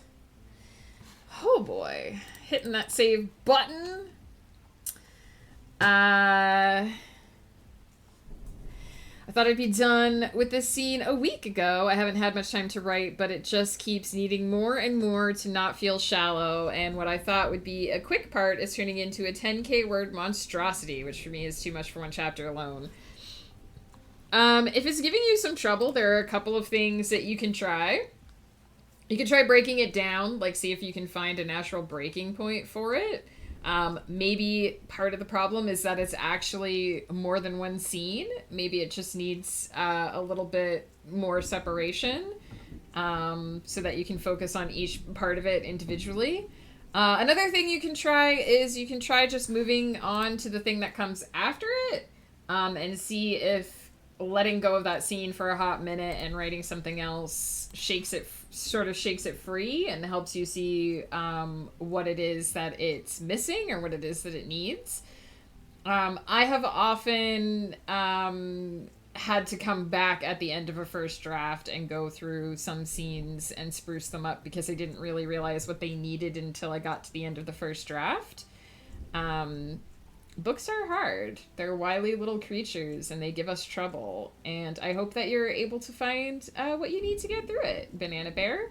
Oh boy, hitting that save button. I thought I'd be done with this scene a week ago. I haven't had much time to write, but it just keeps needing more and more to not feel shallow. And what I thought would be a quick part is turning into a 10K word monstrosity, which for me is too much for one chapter alone. If it's giving you some trouble, there are a couple of things that you can try. You can try breaking it down, like see if you can find a natural breaking point for it. Maybe part of the problem is that it's actually more than one scene. Maybe it just needs a little bit more separation so that you can focus on each part of it individually. Another thing you can try is you can try just moving on to the thing that comes after it and see if letting go of that scene for a hot minute and writing something else shakes it free and helps you see what it is that it's missing or what it is that it needs. I have often had to come back at the end of a first draft and go through some scenes and spruce them up because I didn't really realize what they needed until I got to the end of the first draft. Books are hard. They're wily little creatures and they give us trouble. And I hope that you're able to find what you need to get through it, Banana Bear.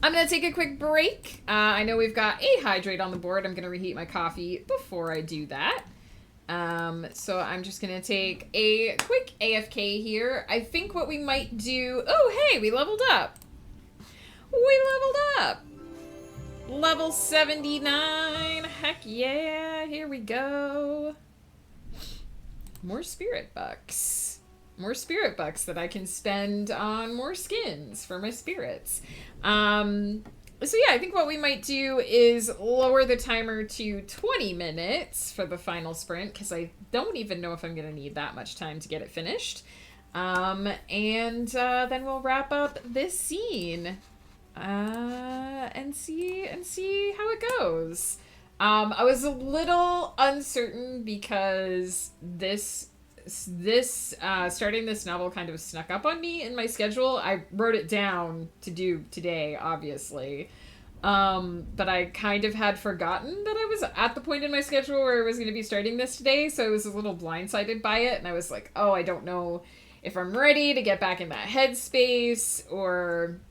I'm going to take a quick break. I know we've got a hydrate on the board. I'm going to reheat my coffee before I do that. So I'm just going to take a quick AFK here. I think what we might do... Oh, hey, we leveled up. We leveled up. Level 79. Heck yeah. Here we go. More spirit bucks. More spirit bucks that I can spend on more skins for my spirits. So yeah, I think what we might do is lower the timer to 20 minutes for the final sprint because I don't even know if I'm going to need that much time to get it finished. And then we'll wrap up this scene. And see how it goes. I was a little uncertain because this starting this novel kind of snuck up on me in my schedule. I wrote it down to do today, obviously. But I kind of had forgotten that I was at the point in my schedule where I was going to be starting this today, so I was a little blindsided by it, and I was like, oh, I don't know if I'm ready to get back in that headspace, or...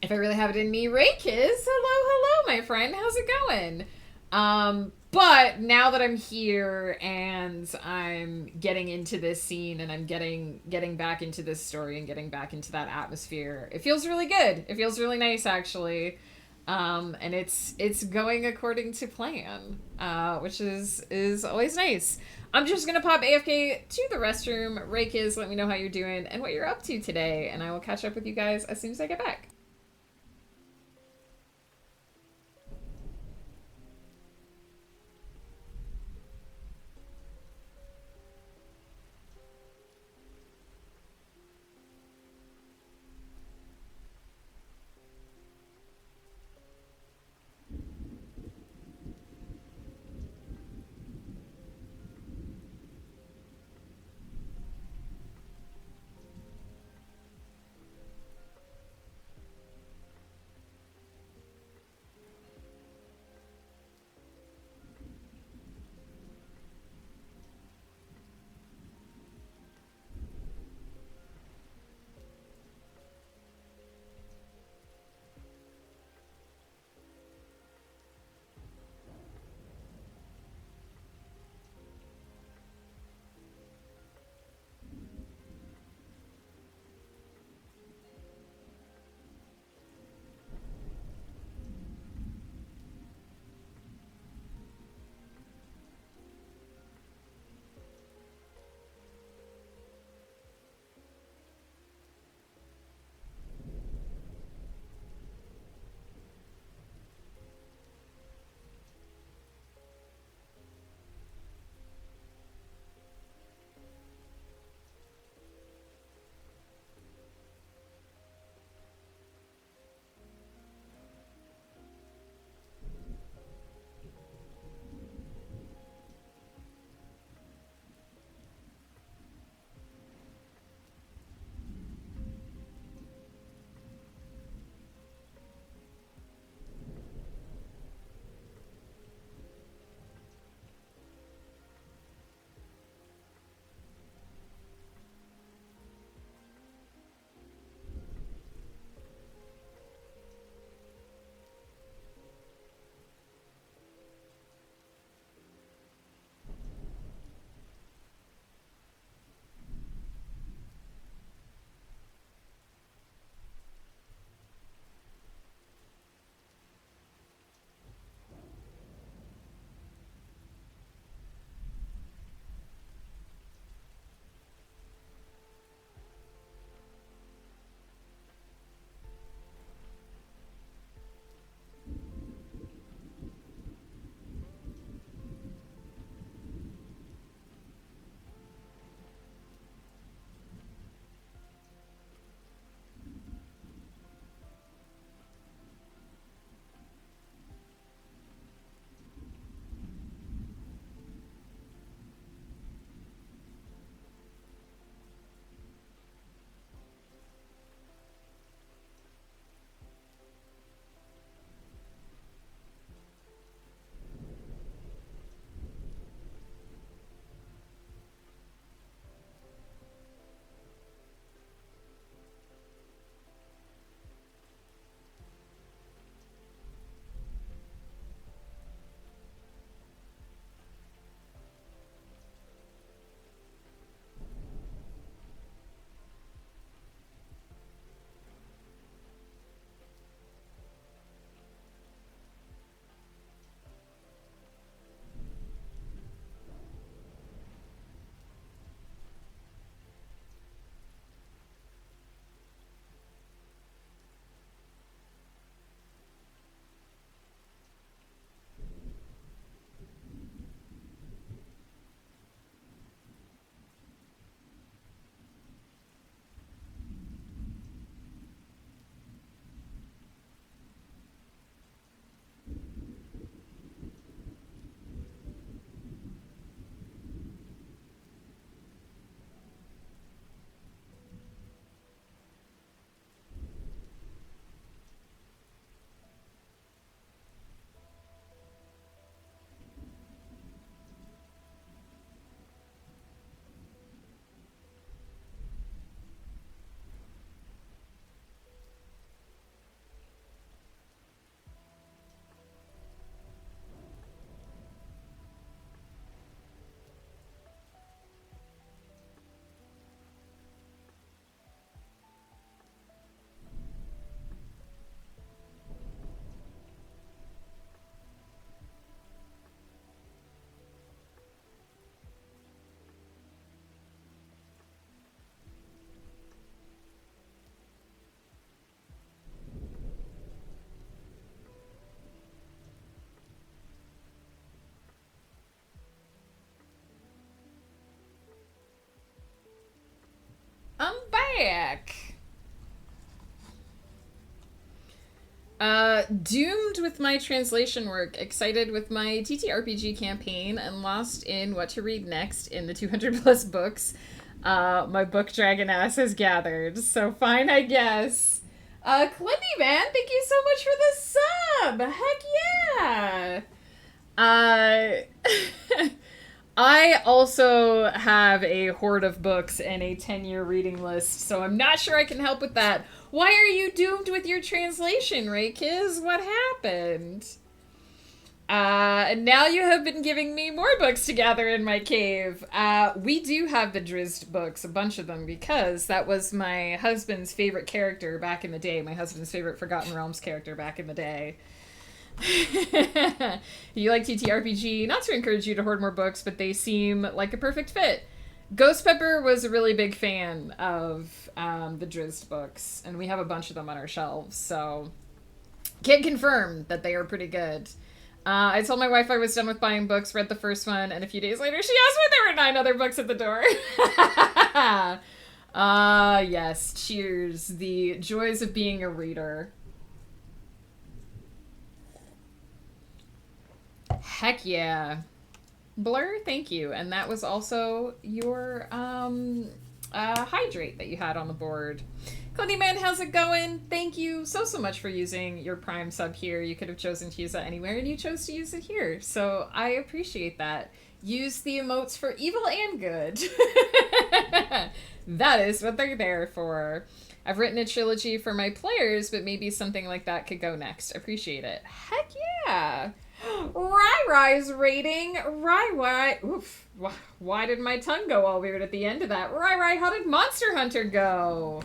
if I really have it in me. Raykiz, hello, my friend. How's it going? But now that I'm here and I'm getting into this scene and I'm getting back into this story and getting back into that atmosphere, it feels really good. It feels really nice, actually. And it's going according to plan, which is always nice. I'm just gonna pop AFK to the restroom. Raykiz, let me know how you're doing and what you're up to today, and I will catch up with you guys as soon as I get back. back. Doomed with my translation work, excited with my TTRPG campaign, and lost in what to read next in the 200 plus books my book dragon ass has gathered. So fine, I guess. Clippy man, thank you so much for the sub. Heck yeah. I also have a hoard of books and a 10-year reading list, so I'm not sure I can help with that. Why are you doomed with your translation, Raykiz? What happened? And now you have been giving me more books to gather in my cave. We do have the Drizzt books, a bunch of them, because that was my husband's favorite character back in the day, my husband's favorite Forgotten Realms character back in the day. You like TTRPG? Not to encourage you to hoard more books, but they seem like a perfect fit. Ghost Pepper was a really big fan of the Drizzt books, and we have a bunch of them on our shelves, so can confirm that they are pretty good. I told my wife I was done with buying books, read the first one, and a few days later she asked why there were 9 other books at the door. Yes, cheers. The joys of being a reader. Heck yeah. Blur, thank you. And that was also your hydrate that you had on the board. Clindy Man, how's it going? Thank you so much for using your Prime sub here. You could have chosen to use that anywhere, and you chose to use it here. So I appreciate that. Use the emotes for evil and good. That is what they're there for. I've written a trilogy for my players, but maybe something like that could go next. Appreciate it. Heck yeah! Rai's rating. Rai. Oof. Why did my tongue go all weird at the end of that? Rai, how did Monster Hunter go?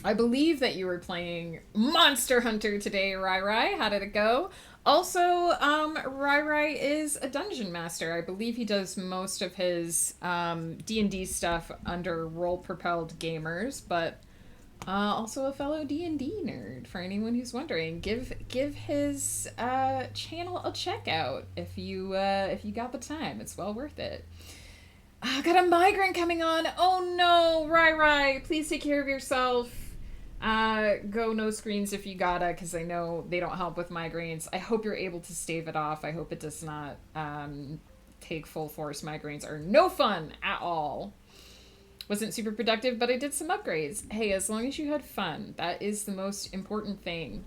I believe that you were playing Monster Hunter today, Rai. How did it go? Also, Rai is a dungeon master. I believe he does most of his D&D stuff under Role-Propelled Gamers, but also a fellow D&D nerd, for anyone who's wondering. Give his channel a check out if you got the time. It's well worth it. I got a migraine coming on. Oh no, Rai, please take care of yourself. Go no screens if you gotta, because I know they don't help with migraines. I hope you're able to stave it off. I hope it does not take full force. Migraines are no fun at all. Wasn't super productive, but I did some upgrades. Hey, as long as you had fun, that is the most important thing.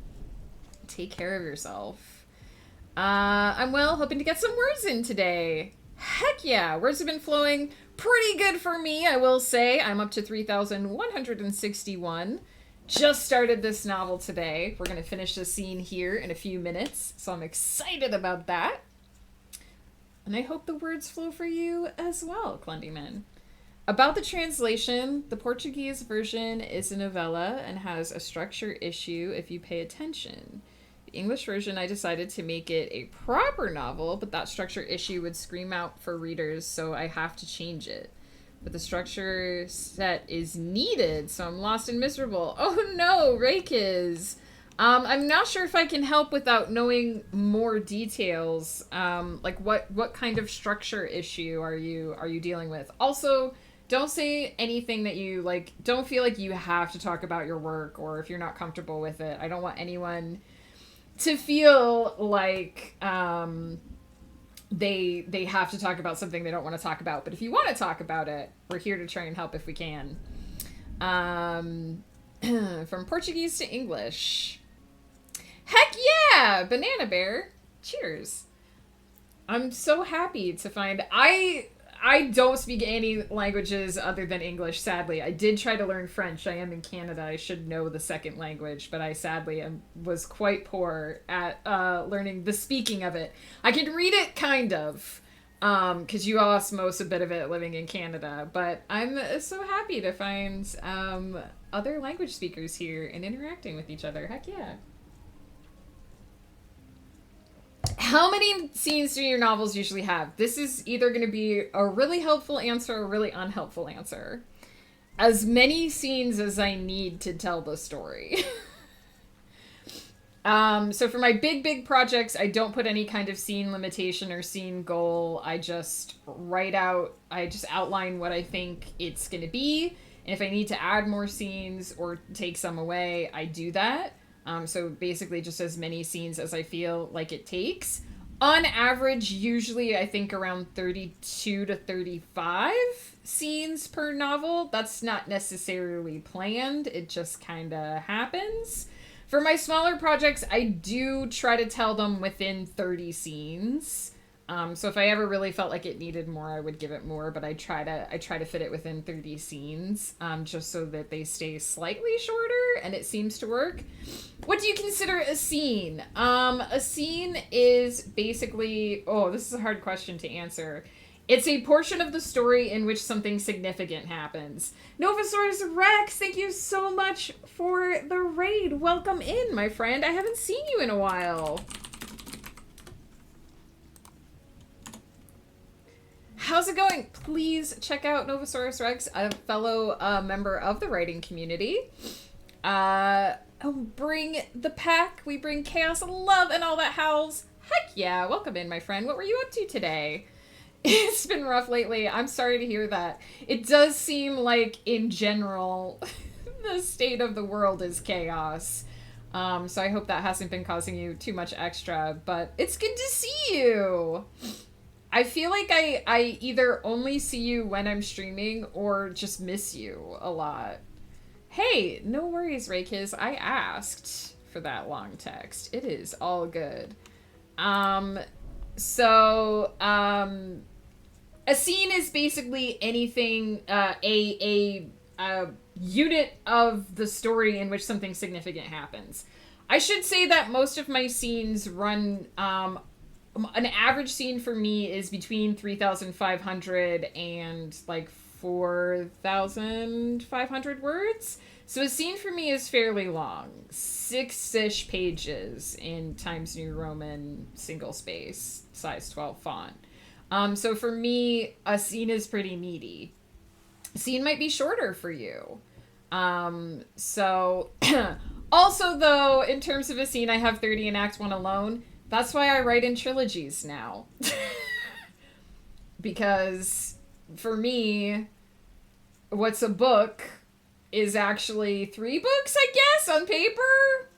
Take care of yourself. I'm well, hoping to get some words in today. Heck yeah, words have been flowing pretty good for me, I will say. I'm up to 3,161. Just started this novel today. We're going to finish the scene here in a few minutes, so I'm excited about that. And I hope the words flow for you as well, Clendyman. About the translation, the Portuguese version is a novella and has a structure issue if you pay attention. The English version, I decided to make it a proper novel, but that structure issue would scream out for readers, so I have to change it. But the structure set is needed, so I'm lost and miserable. Oh no, Raykiz! I'm not sure if I can help without knowing more details. Like what kind of structure issue are you dealing with? Also, don't say anything that you like. Don't feel like you have to talk about your work, or if you're not comfortable with it. I don't want anyone to feel like they have to talk about something they don't want to talk about. But if you want to talk about it, we're here to try and help if we can. From Portuguese to English. Heck yeah! Banana Bear. Cheers. I'm so happy to find... I don't speak any languages other than English, sadly. I did try to learn French. I am in Canada. I should know the second language, but I sadly was quite poor at learning the speaking of it. I can read it, kind of, because you osmose a bit of it living in Canada, but I'm so happy to find other language speakers here and interacting with each other. Heck yeah. How many scenes do your novels usually have? This is either going to be a really helpful answer or a really unhelpful answer. As many scenes as I need to tell the story. So for my big projects, I don't put any kind of scene limitation or scene goal. I just outline what I think it's going to be. And if I need to add more scenes or take some away, I do that. So basically just as many scenes as I feel like it takes. On average, usually I think around 32 to 35 scenes per novel. That's not necessarily planned. It just kind of happens. For my smaller projects, I do try to tell them within 30 scenes. So if I ever really felt like it needed more, I would give it more, but I try to fit it within 30 scenes, just so that they stay slightly shorter, and it seems to work. What do you consider a scene? A scene is basically, oh, this is a hard question to answer. It's a portion of the story in which something significant happens. Novosaurus Rex, thank you so much for the raid. Welcome in, my friend. I haven't seen you in a while. How's it going? Please check out Novosaurus Rex, a fellow member of the writing community. Bring the pack. We bring chaos and love and all that howls. Heck yeah. Welcome in, my friend. What were you up to today? It's been rough lately. I'm sorry to hear that. It does seem like, in general, the state of the world is chaos. So I hope that hasn't been causing you too much extra, but it's good to see you. I feel like I either only see you when I'm streaming or just miss you a lot. Hey, no worries, Raykiz. I asked for that long text. It is all good. A scene is basically anything, a unit of the story in which something significant happens. I should say that most of my scenes run, an average scene for me is between 3,500 and like 4,500 words. So a scene for me is fairly long, 6-ish pages in Times New Roman single space, size 12 font. So for me, a scene is pretty meaty. A scene might be shorter for you. Also though, in terms of a scene, I have 30 in Act 1 alone. That's why I write in trilogies now. Because for me, what's a book is actually 3 books, I guess, on paper.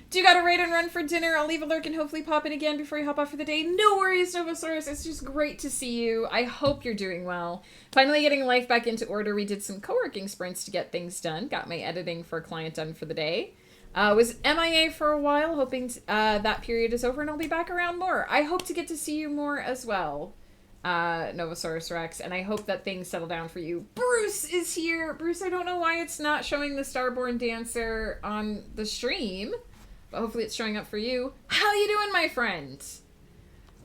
Do you got to raid and run for dinner? I'll leave a lurk and hopefully pop in again before you hop off for the day. No worries, Novosaurus. It's just great to see you. I hope you're doing well. Finally getting life back into order. We did some co-working sprints to get things done. Got my editing for a client done for the day. Was MIA for a while, hoping that period is over and I'll be back around more. I hope to get to see you more as well, Novosaurus Rex, and I hope that things settle down for you. Bruce is here. Bruce, I don't know why it's not showing the Starborn Dancer on the stream, but hopefully it's showing up for you. How you doing, my friend?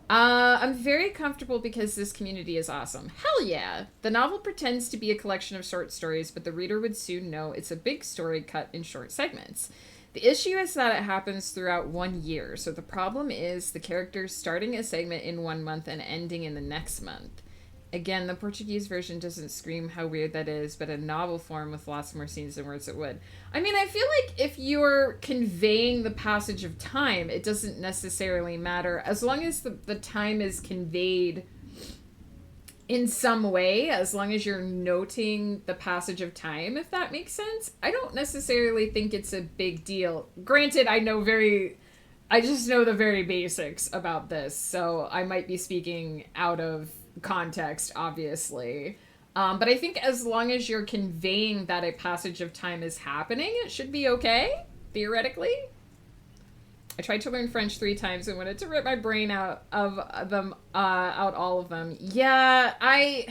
I'm very comfortable because this community is awesome. Hell yeah! The novel pretends to be a collection of short stories, but the reader would soon know it's a big story cut in short segments. The issue is that it happens throughout 1 year, so the problem is the characters starting a segment in 1 month and ending in the next month. Again, the Portuguese version doesn't scream how weird that is, but in novel form with lots more scenes and words it would. I mean, I feel like if you're conveying the passage of time, it doesn't necessarily matter. As long as the time is conveyed in some way, as long as you're noting the passage of time, if that makes sense, I don't necessarily think it's a big deal. Granted, I just know the very basics about this, so I might be speaking out of context, obviously. But I think as long as you're conveying that a passage of time is happening, it should be okay, theoretically. I tried to learn French 3 times and wanted to rip my brain out of them, out all of them. Yeah, I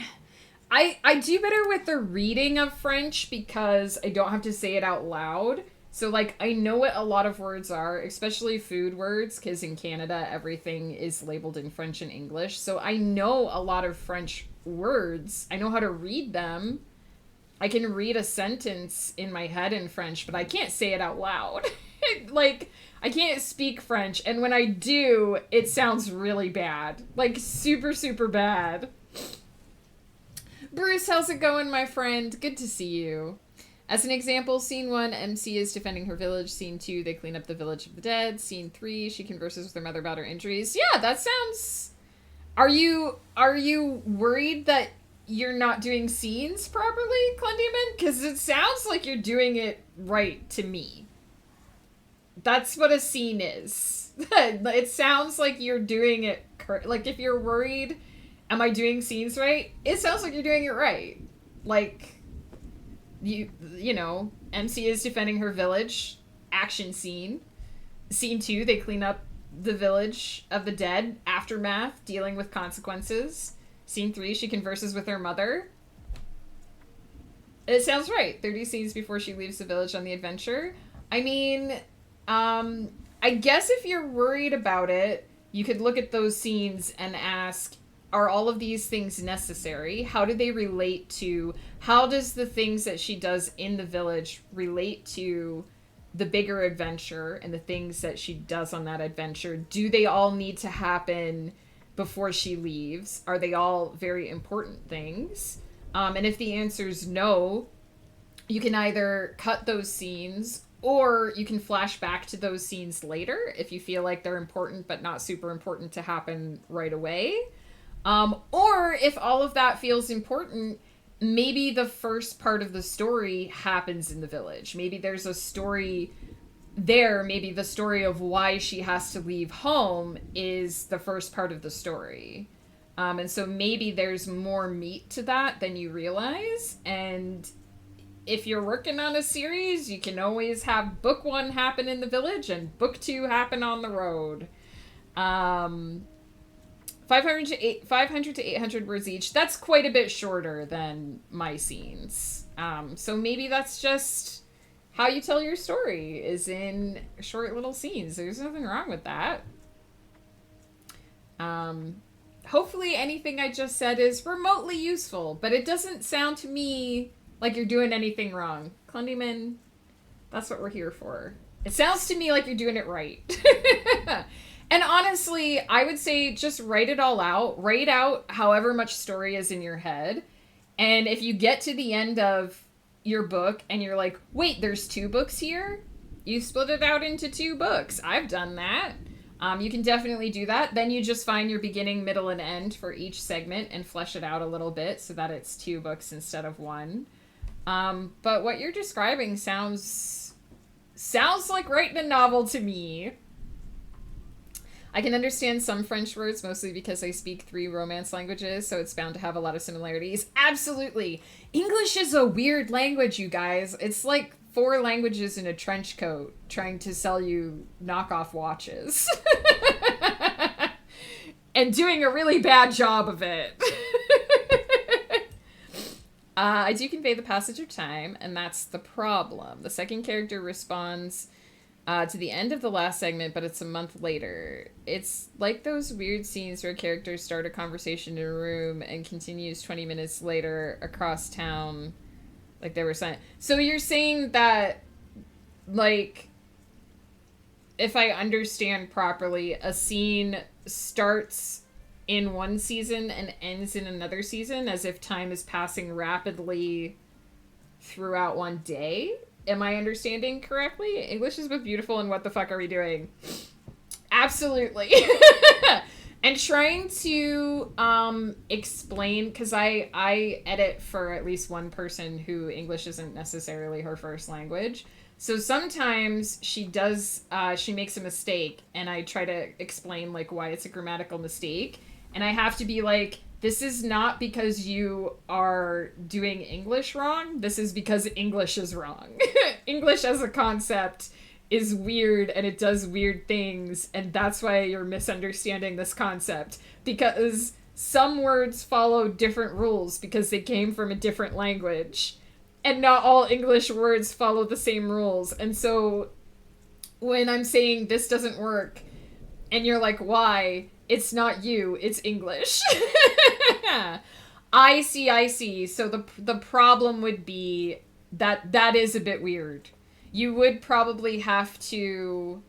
do better with the reading of French because I don't have to say it out loud. So, like, I know what a lot of words are, especially food words, because in Canada, everything is labeled in French and English. So I know a lot of French words. I know how to read them. I can read a sentence in my head in French, but I can't say it out loud. Like, I can't speak French, and when I do, it sounds really bad. Like, super, super bad. Bruce, how's it going, my friend? Good to see you. As an example, scene 1, MC is defending her village. Scene 2, they clean up the village of the dead. Scene 3, she converses with her mother about her injuries. Yeah, that sounds... Are you worried that you're not doing scenes properly, Clendemon? Because it sounds like you're doing it right to me. That's what a scene is. It sounds like you're doing it... Like, if you're worried, am I doing scenes right? It sounds like you're doing it right. Like... You know, MC is defending her village. Action scene. Scene 2, they clean up the village of the dead. Aftermath, dealing with consequences. Scene 3, she converses with her mother. It sounds right. 30 scenes before she leaves the village on the adventure. I mean, I guess if you're worried about it, you could look at those scenes and ask, are all of these things necessary? How do they relate to... How does the things that she does in the village relate to the bigger adventure and the things that she does on that adventure? Do they all need to happen before she leaves? Are they all very important things? And if the answer is no, you can either cut those scenes or you can flash back to those scenes later if you feel like they're important but not super important to happen right away. Or if all of that feels important, maybe the first part of the story happens in the village. Maybe there's a story there. Maybe the story of why she has to leave home is the first part of the story. And so maybe there's more meat to that than you realize. And if you're working on a series, you can always have book 1 happen in the village and book 2 happen on the road. 500 to 800 words each. That's quite a bit shorter than my scenes. So maybe that's just how you tell your story, is in short little scenes. There's nothing wrong with that. Hopefully anything I just said is remotely useful, but it doesn't sound to me like you're doing anything wrong. Clendemon, that's what we're here for. It sounds to me like you're doing it right. And honestly, I would say just write it all out. Write out however much story is in your head. And if you get to the end of your book and you're like, wait, there's 2 books here? You split it out into 2 books. I've done that. You can definitely do that. Then you just find your beginning, middle, and end for each segment and flesh it out a little bit so that it's 2 books instead of 1. But what you're describing sounds like writing a novel to me. I can understand some French words, mostly because I speak 3 Romance languages, so it's bound to have a lot of similarities. Absolutely! English is a weird language, you guys. It's like 4 languages in a trench coat trying to sell you knockoff watches. And doing a really bad job of it. I do convey the passage of time, and that's the problem. The second character responds to the end of the last segment, but it's a month later. It's like those weird scenes where characters start a conversation in a room and continues 20 minutes later across town, like they were saying. So you're saying that, like, if I understand properly, a scene starts in one season and ends in another season, as if time is passing rapidly throughout one day? Am I understanding correctly? English is both beautiful and what the fuck are we doing? Absolutely. And trying to explain, because I edit for at least one person who English isn't necessarily her first language. So sometimes she makes a mistake, and I try to explain like why it's a grammatical mistake. And I have to be like, this is not because you are doing English wrong. This is because English is wrong. English as a concept is weird and it does weird things. And that's why you're misunderstanding this concept. Because some words follow different rules because they came from a different language. And not all English words follow the same rules. And so when I'm saying this doesn't work and you're like, why? It's not you, it's English. I see. So the problem would be that is a bit weird. You would probably have to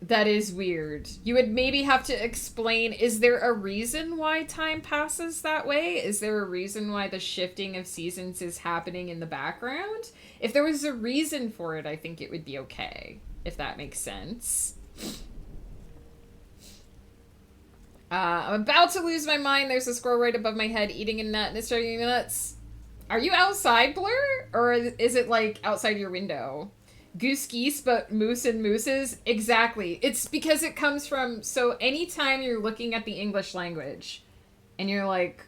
That is weird. You would maybe have to explain, is there a reason why time passes that way? Is there a reason why the shifting of seasons is happening in the background? If there was a reason for it, I think it would be okay, if that makes sense. I'm about to lose my mind. There's a squirrel right above my head eating a nut and it's driving me nuts. Are you outside, Blur? Or is it like outside your window? Goose geese, but moose and mooses? Exactly. It's because it comes from, so anytime you're looking at the English language and you're like,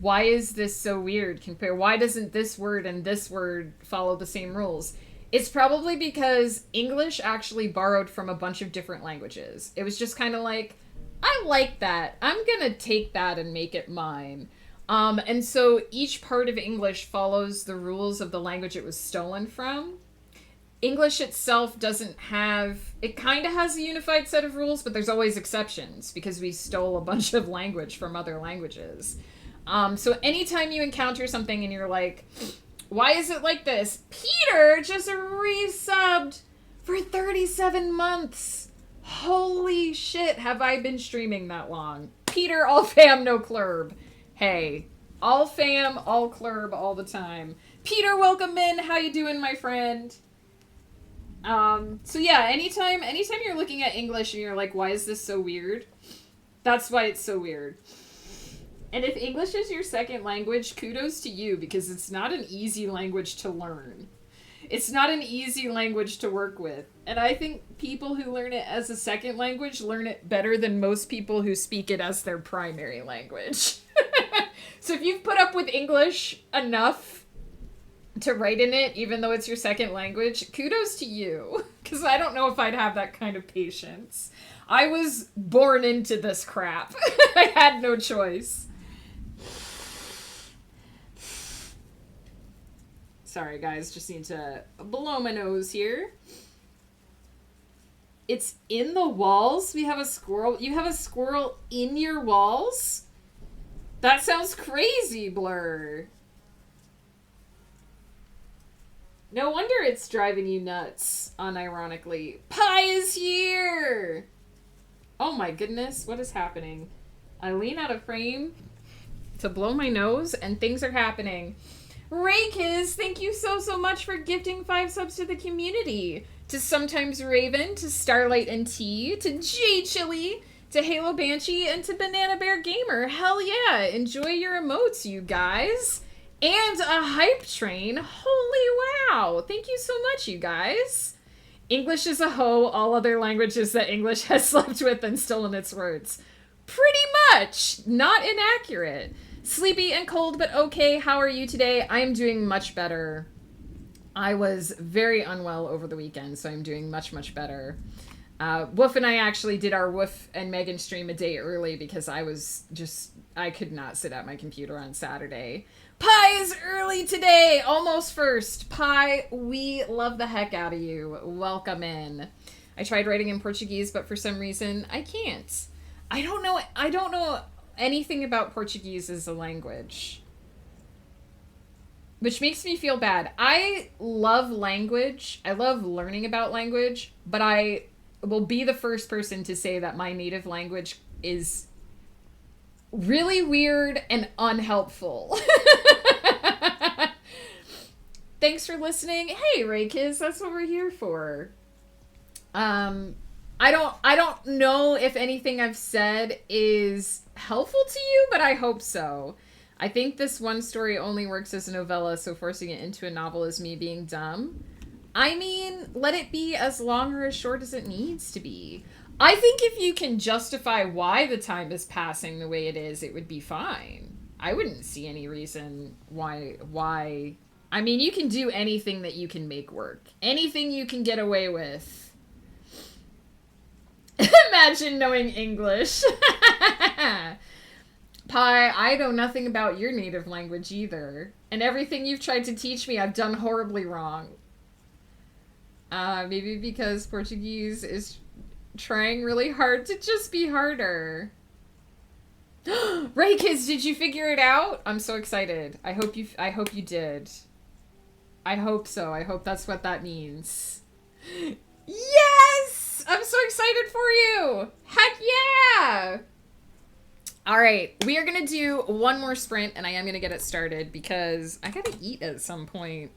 why is this so weird why doesn't this word and this word follow the same rules? It's probably because English actually borrowed from a bunch of different languages. It was just kind of like, I like that. I'm gonna take that and make it mine. And so each part of English follows the rules of the language it was stolen from. English itself doesn't have, it kind of has a unified set of rules, but there's always exceptions because we stole a bunch of language from other languages. So anytime you encounter something and you're like, why is it like this? Peter just resubbed for 37 months. Holy shit, have I been streaming that long? Peter, all fam, no clurb. Hey, all fam, all clurb, all the time. Peter, welcome in. How you doing, my friend? So yeah, anytime you're looking at English and you're like, why is this so weird? That's why it's so weird. And if English is your second language, kudos to you, because it's not an easy language to learn. It's not an easy language to work with. And I think people who learn it as a second language learn it better than most people who speak it as their primary language. So if you've put up with English enough to write in it, even though it's your second language, kudos to you. Because I don't know if I'd have that kind of patience. I was born into this crap. I had no choice. Sorry, guys. Just need to blow my nose here. It's in the walls? We have a squirrel. You have a squirrel in your walls? That sounds crazy, Blur. No wonder it's driving you nuts, unironically. Pie is here! Oh my goodness, what is happening? I lean out of frame to blow my nose, and things are happening. Raykiz, thank you so much for gifting 5 subs to the community. To Sometimes Raven, to Starlight and Tea, to J Chili, to Halo Banshee, and to Banana Bear Gamer. Hell yeah, enjoy your emotes, you guys. And a hype train. Holy wow. Thank you so much, you guys. English is a hoe. All other languages that English has slept with and stolen its words. Pretty much. Not inaccurate. Sleepy and cold, but okay. How are you today? I am doing much better. I was very unwell over the weekend, so I'm doing much better. Woof and I actually did our Woof and Megan stream a day early because I could not sit at my computer on Saturday. Pie is early today, almost first. Pie, we love the heck out of you. Welcome in. I tried writing in Portuguese, but for some reason I can't. I don't know anything about Portuguese as a language, which makes me feel bad. I love language. I love learning about language, but I will be the first person to say that my native language is really weird and unhelpful. Thanks for listening. Hey, Raykiz, that's what we're here for. I don't know if anything I've said is helpful to you, but I hope so. I think this one story only works as a novella, so forcing it into a novel is me being dumb. I mean, let it be as long or as short as it needs to be. I think if you can justify why the time is passing the way it is, it would be fine. I wouldn't see any reason why. I mean, you can do anything that you can make work. Anything you can get away with. Imagine knowing English. Pi, I know nothing about your native language either. And everything you've tried to teach me, I've done horribly wrong. Maybe because Portuguese is trying really hard to just be harder. Raykiz, did you figure it out? I'm so excited. I hope you did. I hope so. I hope that's what that means. Yes! I'm so excited for you. Heck yeah. All right, we are going to do one more sprint, and I am going to get it started because I got to eat at some point.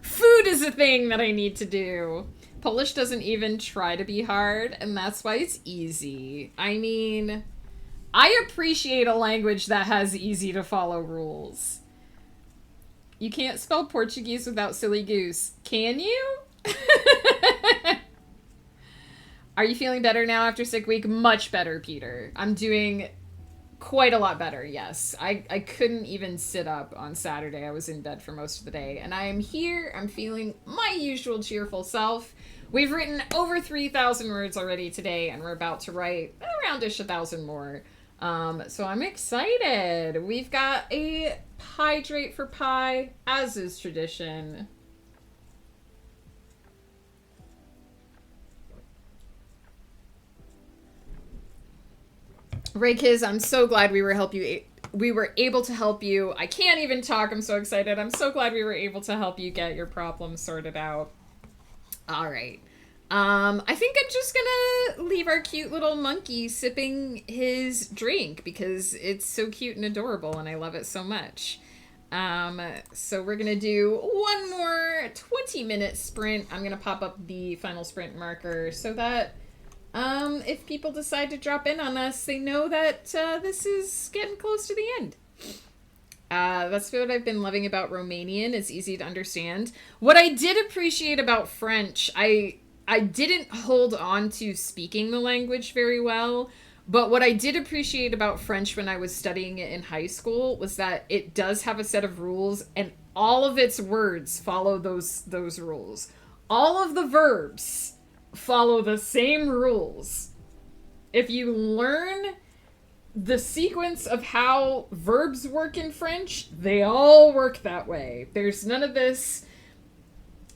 Food is a thing that I need to do. Polish doesn't even try to be hard, and that's why it's easy. I mean, I appreciate a language that has easy to follow rules. You can't spell Portuguese without silly goose. Can you? Are you feeling better now after sick week? Much better, Peter. I'm doing quite a lot better, yes. I couldn't even sit up on Saturday. I was in bed for most of the day. And I am here. I'm feeling my usual cheerful self. We've written over 3,000 words already today, and we're about to write around-ish 1,000 more. So I'm excited. We've got a hydrate for pie, as is tradition. Raykiz, I'm so glad we were able to help you. I can't even talk. I'm so excited. I'm so glad we were able to help you get your problems sorted out. All right. I think I'm just gonna leave our cute little monkey sipping his drink because it's so cute and adorable and I love it so much. So we're gonna do one more 20-minute sprint. I'm gonna pop up the final sprint marker so that if people decide to drop in on us, they know that this is getting close to the end. That's what I've been loving about Romanian. It's easy to understand. What I did appreciate about French, I didn't hold on to speaking the language very well, but what I did appreciate about French when I was studying it in high school was that it does have a set of rules, and all of its words follow those rules. All of the verbs follow the same rules. If you learn the sequence of how verbs work in French, they all work that way. There's none of this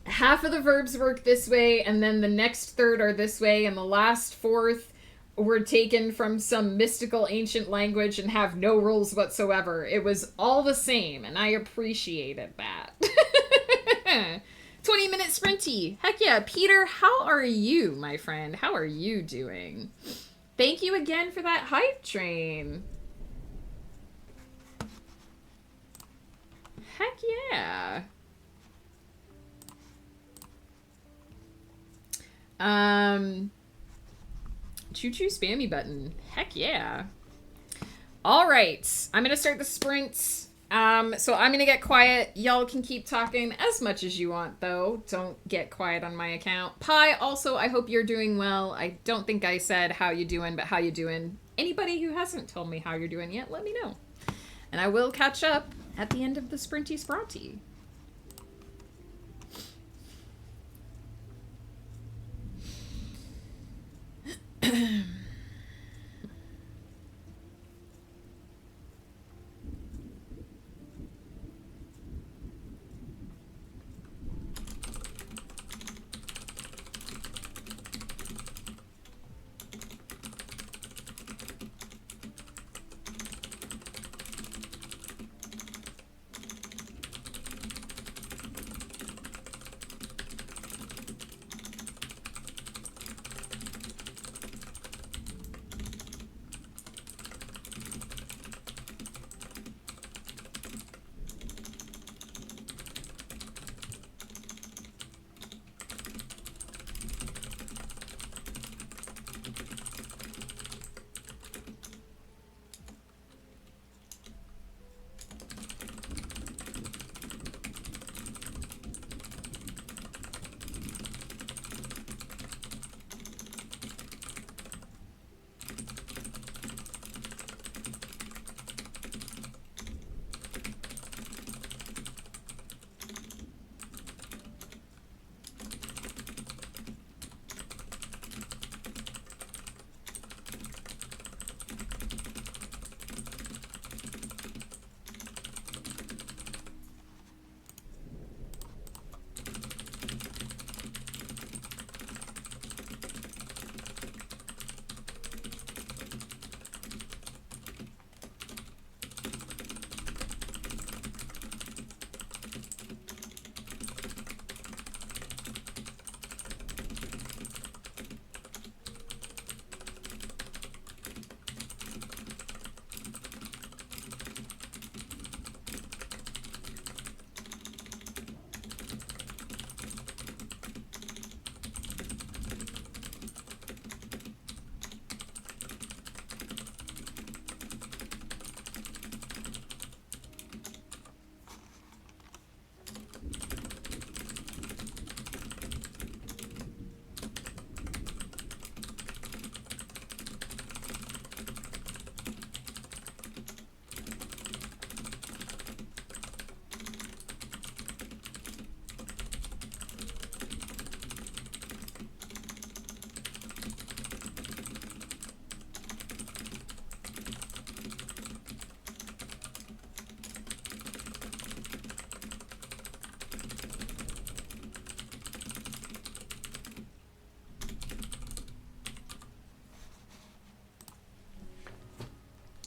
half of the verbs work this way and then the next third are this way and the last fourth were taken from some mystical ancient language and have no rules whatsoever. It was all the same and I appreciated that. 20-minute sprinty. Heck yeah. Peter, how are you, my friend? How are you doing? Thank you again for that hype train. Heck yeah. Choo-choo spammy button. Heck yeah. All right. I'm going to start the sprints. So I'm going to get quiet. Y'all can keep talking as much as you want, though. Don't get quiet on my account. Pi, also, I hope you're doing well. I don't think I said how you doing, but how you doing. Anybody who hasn't told me how you're doing yet, let me know. And I will catch up at the end of the sprinty spronty.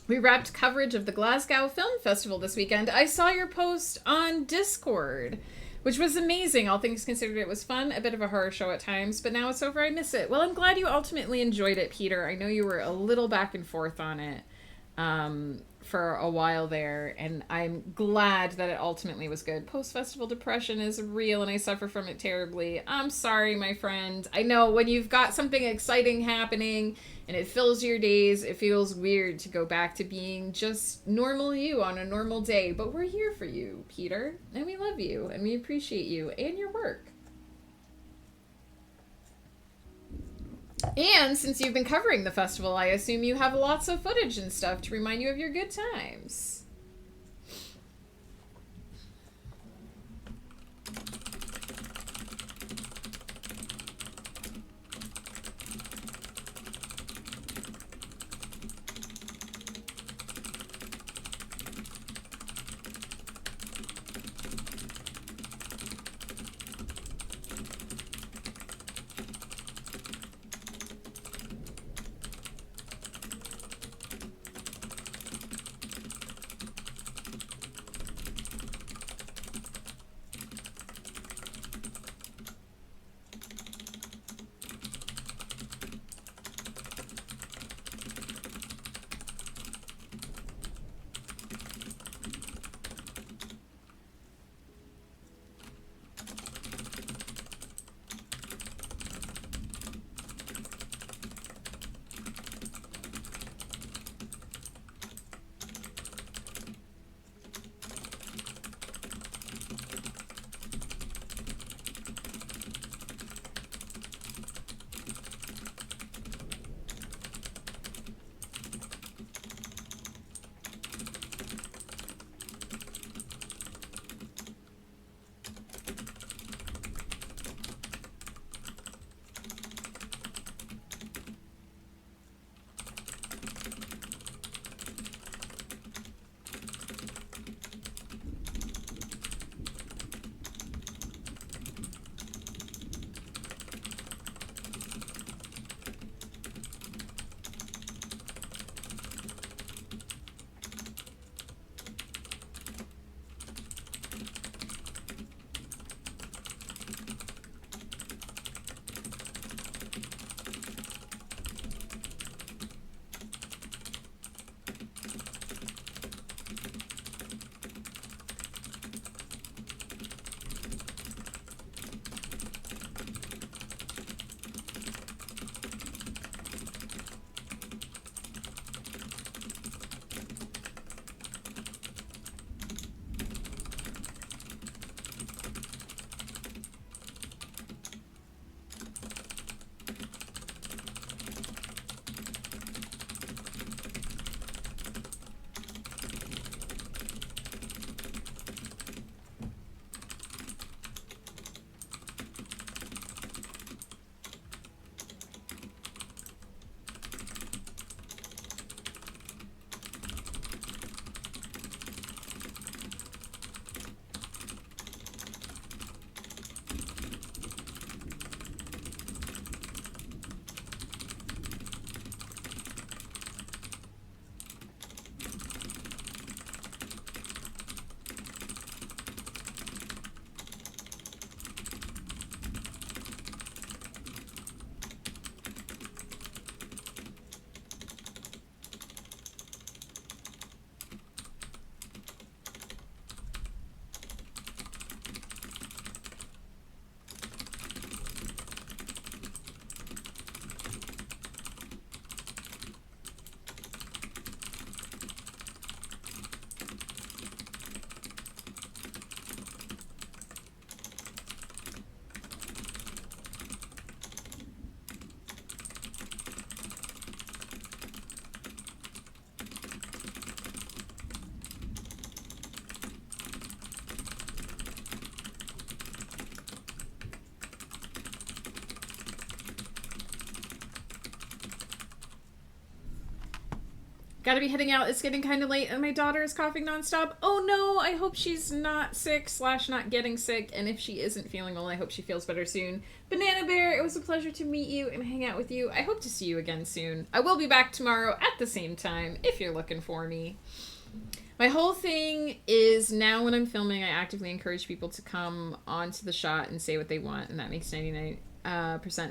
We wrapped coverage of the Glasgow Film Festival this weekend. I saw your post on Discord, which was amazing. All things considered, it was fun. A bit of a horror show at times, but now it's over. I miss it. Well, I'm glad you ultimately enjoyed it, Peter. I know you were a little back and forth on it for a while there, and I'm glad that it ultimately was good. Post-festival depression is real, and I suffer from it terribly. I'm sorry, my friend. I know when you've got something exciting happening and it fills your days, it feels weird to go back to being just normal you on a normal day, but we're here for you, Peter, and we love you, and we appreciate you and your work. And since you've been covering the festival, I assume you have lots of footage and stuff to remind you of your good times. Gotta be heading out. It's getting kind of late and my daughter is coughing nonstop. Oh no, I hope she's not sick / not getting sick. And if she isn't feeling well, I hope she feels better soon. Banana Bear, it was a pleasure to meet you and hang out with you. I hope to see you again soon. I will be back tomorrow at the same time if you're looking for me. My whole thing is now when I'm filming, I actively encourage people to come onto the shot and say what they want. And that makes 99%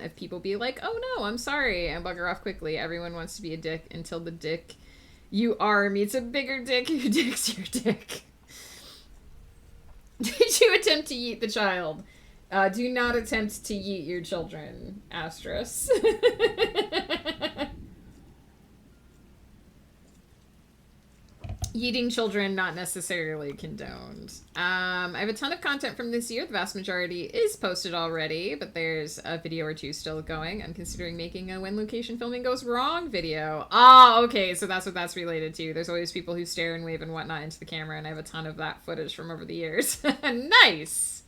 of people be like, oh no, I'm sorry, and bugger off quickly. Everyone wants to be a dick until the dick you are meets a bigger dick who dicks your dick. Did you attempt to yeet the child? Do not attempt to yeet your children. Asterisk. Yeeting children, not necessarily condoned. I have a ton of content from this year. The vast majority is posted already, but there's a video or two still going. I'm considering making a when location filming goes wrong video. Ah, okay, so that's what that's related to. There's always people who stare and wave and whatnot into the camera, and I have a ton of that footage from over the years. Nice!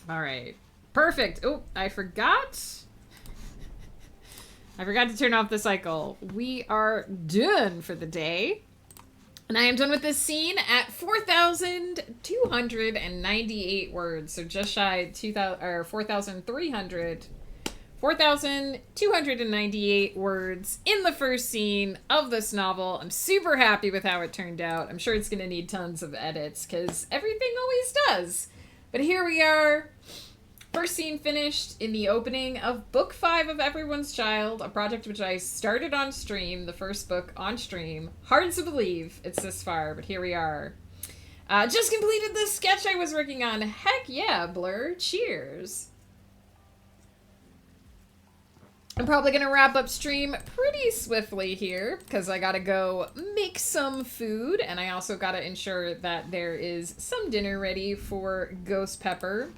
All right. Perfect. Oh, I forgot. I forgot to turn off the cycle. We are done for the day. And I am done with this scene at 4,298 words. So just shy 2,000 or 4,300. 4,298 words in the first scene of this novel. I'm super happy with how it turned out. I'm sure it's going to need tons of edits because everything always does. But here we are. First scene finished in the opening of Book 5 of Everyone's Child, a project which I started on stream, the first book on stream. Hard to believe it's this far, but here we are. Just completed the sketch I was working on. Heck yeah, Blur. Cheers. I'm probably going to wrap up stream pretty swiftly here because I got to go make some food, and I also got to ensure that there is some dinner ready for Ghost Pepper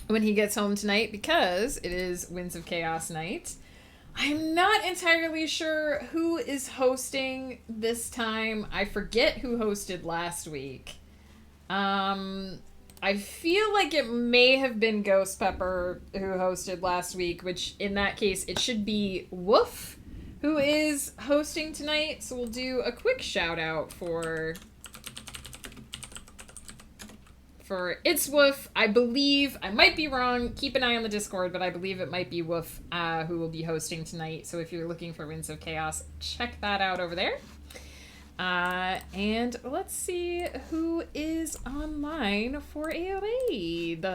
when he gets home tonight because it is Winds of Chaos night. I'm not entirely sure who is hosting this time. I forget who hosted last week. I feel like it may have been Ghost Pepper who hosted last week, which in that case, it should be Woof who is hosting tonight. So we'll do a quick shout out for It's Woof. I believe, I might be wrong, keep an eye on the Discord, but I believe it might be Woof who will be hosting tonight. So if you're looking for Winds of Chaos, check that out over there. And let's see who is online for a raid.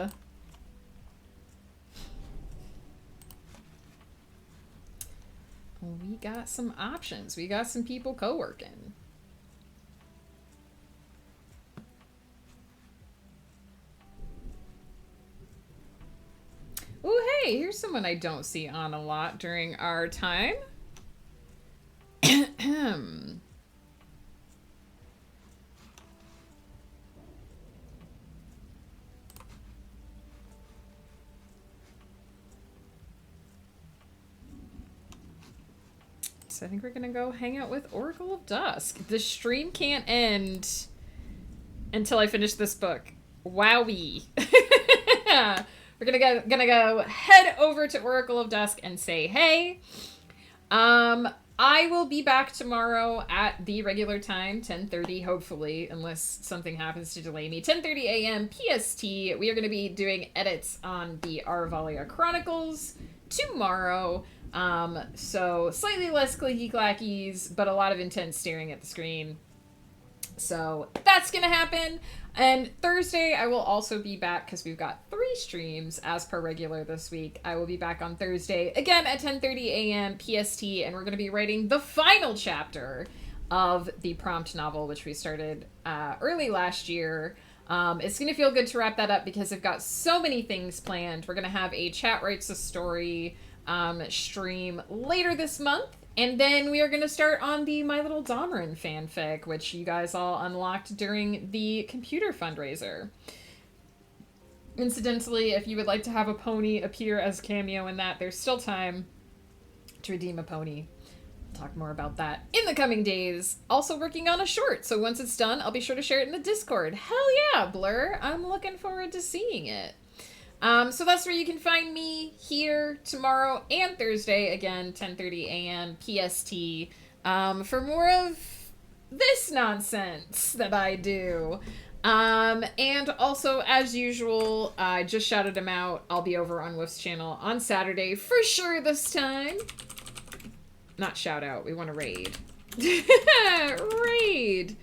We got some options. We got some people co-working. Oh, hey, here's someone I don't see on a lot during our time. So I think we're gonna go hang out with Oracle of Dusk. The stream can't end until I finish this book. Wowee. We're gonna go head over to Oracle of Dusk and say hey. I will be back tomorrow at the regular time, 10:30, hopefully, unless something happens to delay me. 10:30 a.m. PST. We are going to be doing edits on the Arvalia Chronicles tomorrow. So slightly less clicky clackies, but a lot of intense staring at the screen. So that's going to happen. And Thursday, I will also be back because we've got 3 streams as per regular this week. I will be back on Thursday, again at 10:30 a.m. PST, and we're going to be writing the final chapter of the Prompt novel, which we started early last year. It's going to feel good to wrap that up because I've got so many things planned. We're going to have a Chat Writes a Story stream later this month. And then we are going to start on the My Little Damarin fanfic, which you guys all unlocked during the computer fundraiser. Incidentally, if you would like to have a pony appear as cameo in that, there's still time to redeem a pony. I'll talk more about that in the coming days. Also working on a short, so once it's done, I'll be sure to share it in the Discord. Hell yeah, Blur! I'm looking forward to seeing it. So that's where you can find me here tomorrow and Thursday, again, 10:30 a.m. PST, for more of this nonsense that I do. And also, as usual, I just shouted him out. I'll be over on Woof's channel on Saturday for sure this time. Not shout out, we want to raid. Raid!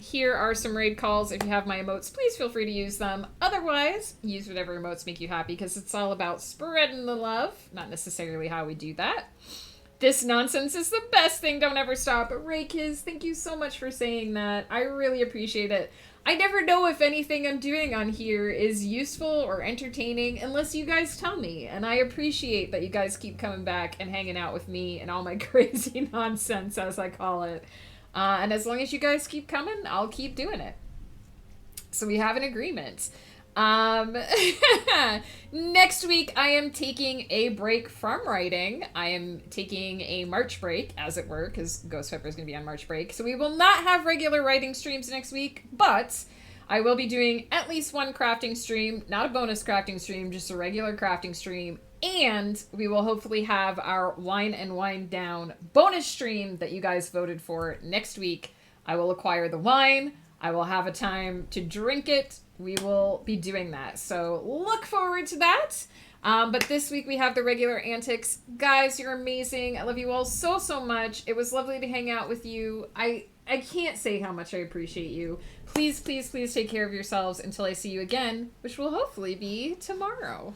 Here are some raid calls. If you have my emotes, please feel free to use them. Otherwise, use whatever emotes make you happy because it's all about spreading the love. Not necessarily how we do that. This nonsense is the best thing. Don't ever stop. Raykiz, thank you so much for saying that. I really appreciate it. I never know if anything I'm doing on here is useful or entertaining unless you guys tell me. And I appreciate that you guys keep coming back and hanging out with me and all my crazy nonsense, as I call it. And as long as you guys keep coming, I'll keep doing it. So we have an agreement. Next week, I am taking a break from writing. I am taking a March break, as it were, because Ghost Pepper is going to be on March break. So we will not have regular writing streams next week, but I will be doing at least one crafting stream, not a bonus crafting stream, just a regular crafting stream. And we will hopefully have our wine and wind down bonus stream that you guys voted for next week. I will acquire the wine. I will have a time to drink it. We will be doing that. So look forward to that. But this week we have the regular antics. Guys, you're amazing. I love you all so, so much. It was lovely to hang out with you. I can't say how much I appreciate you. Please, please, please take care of yourselves until I see you again, which will hopefully be tomorrow.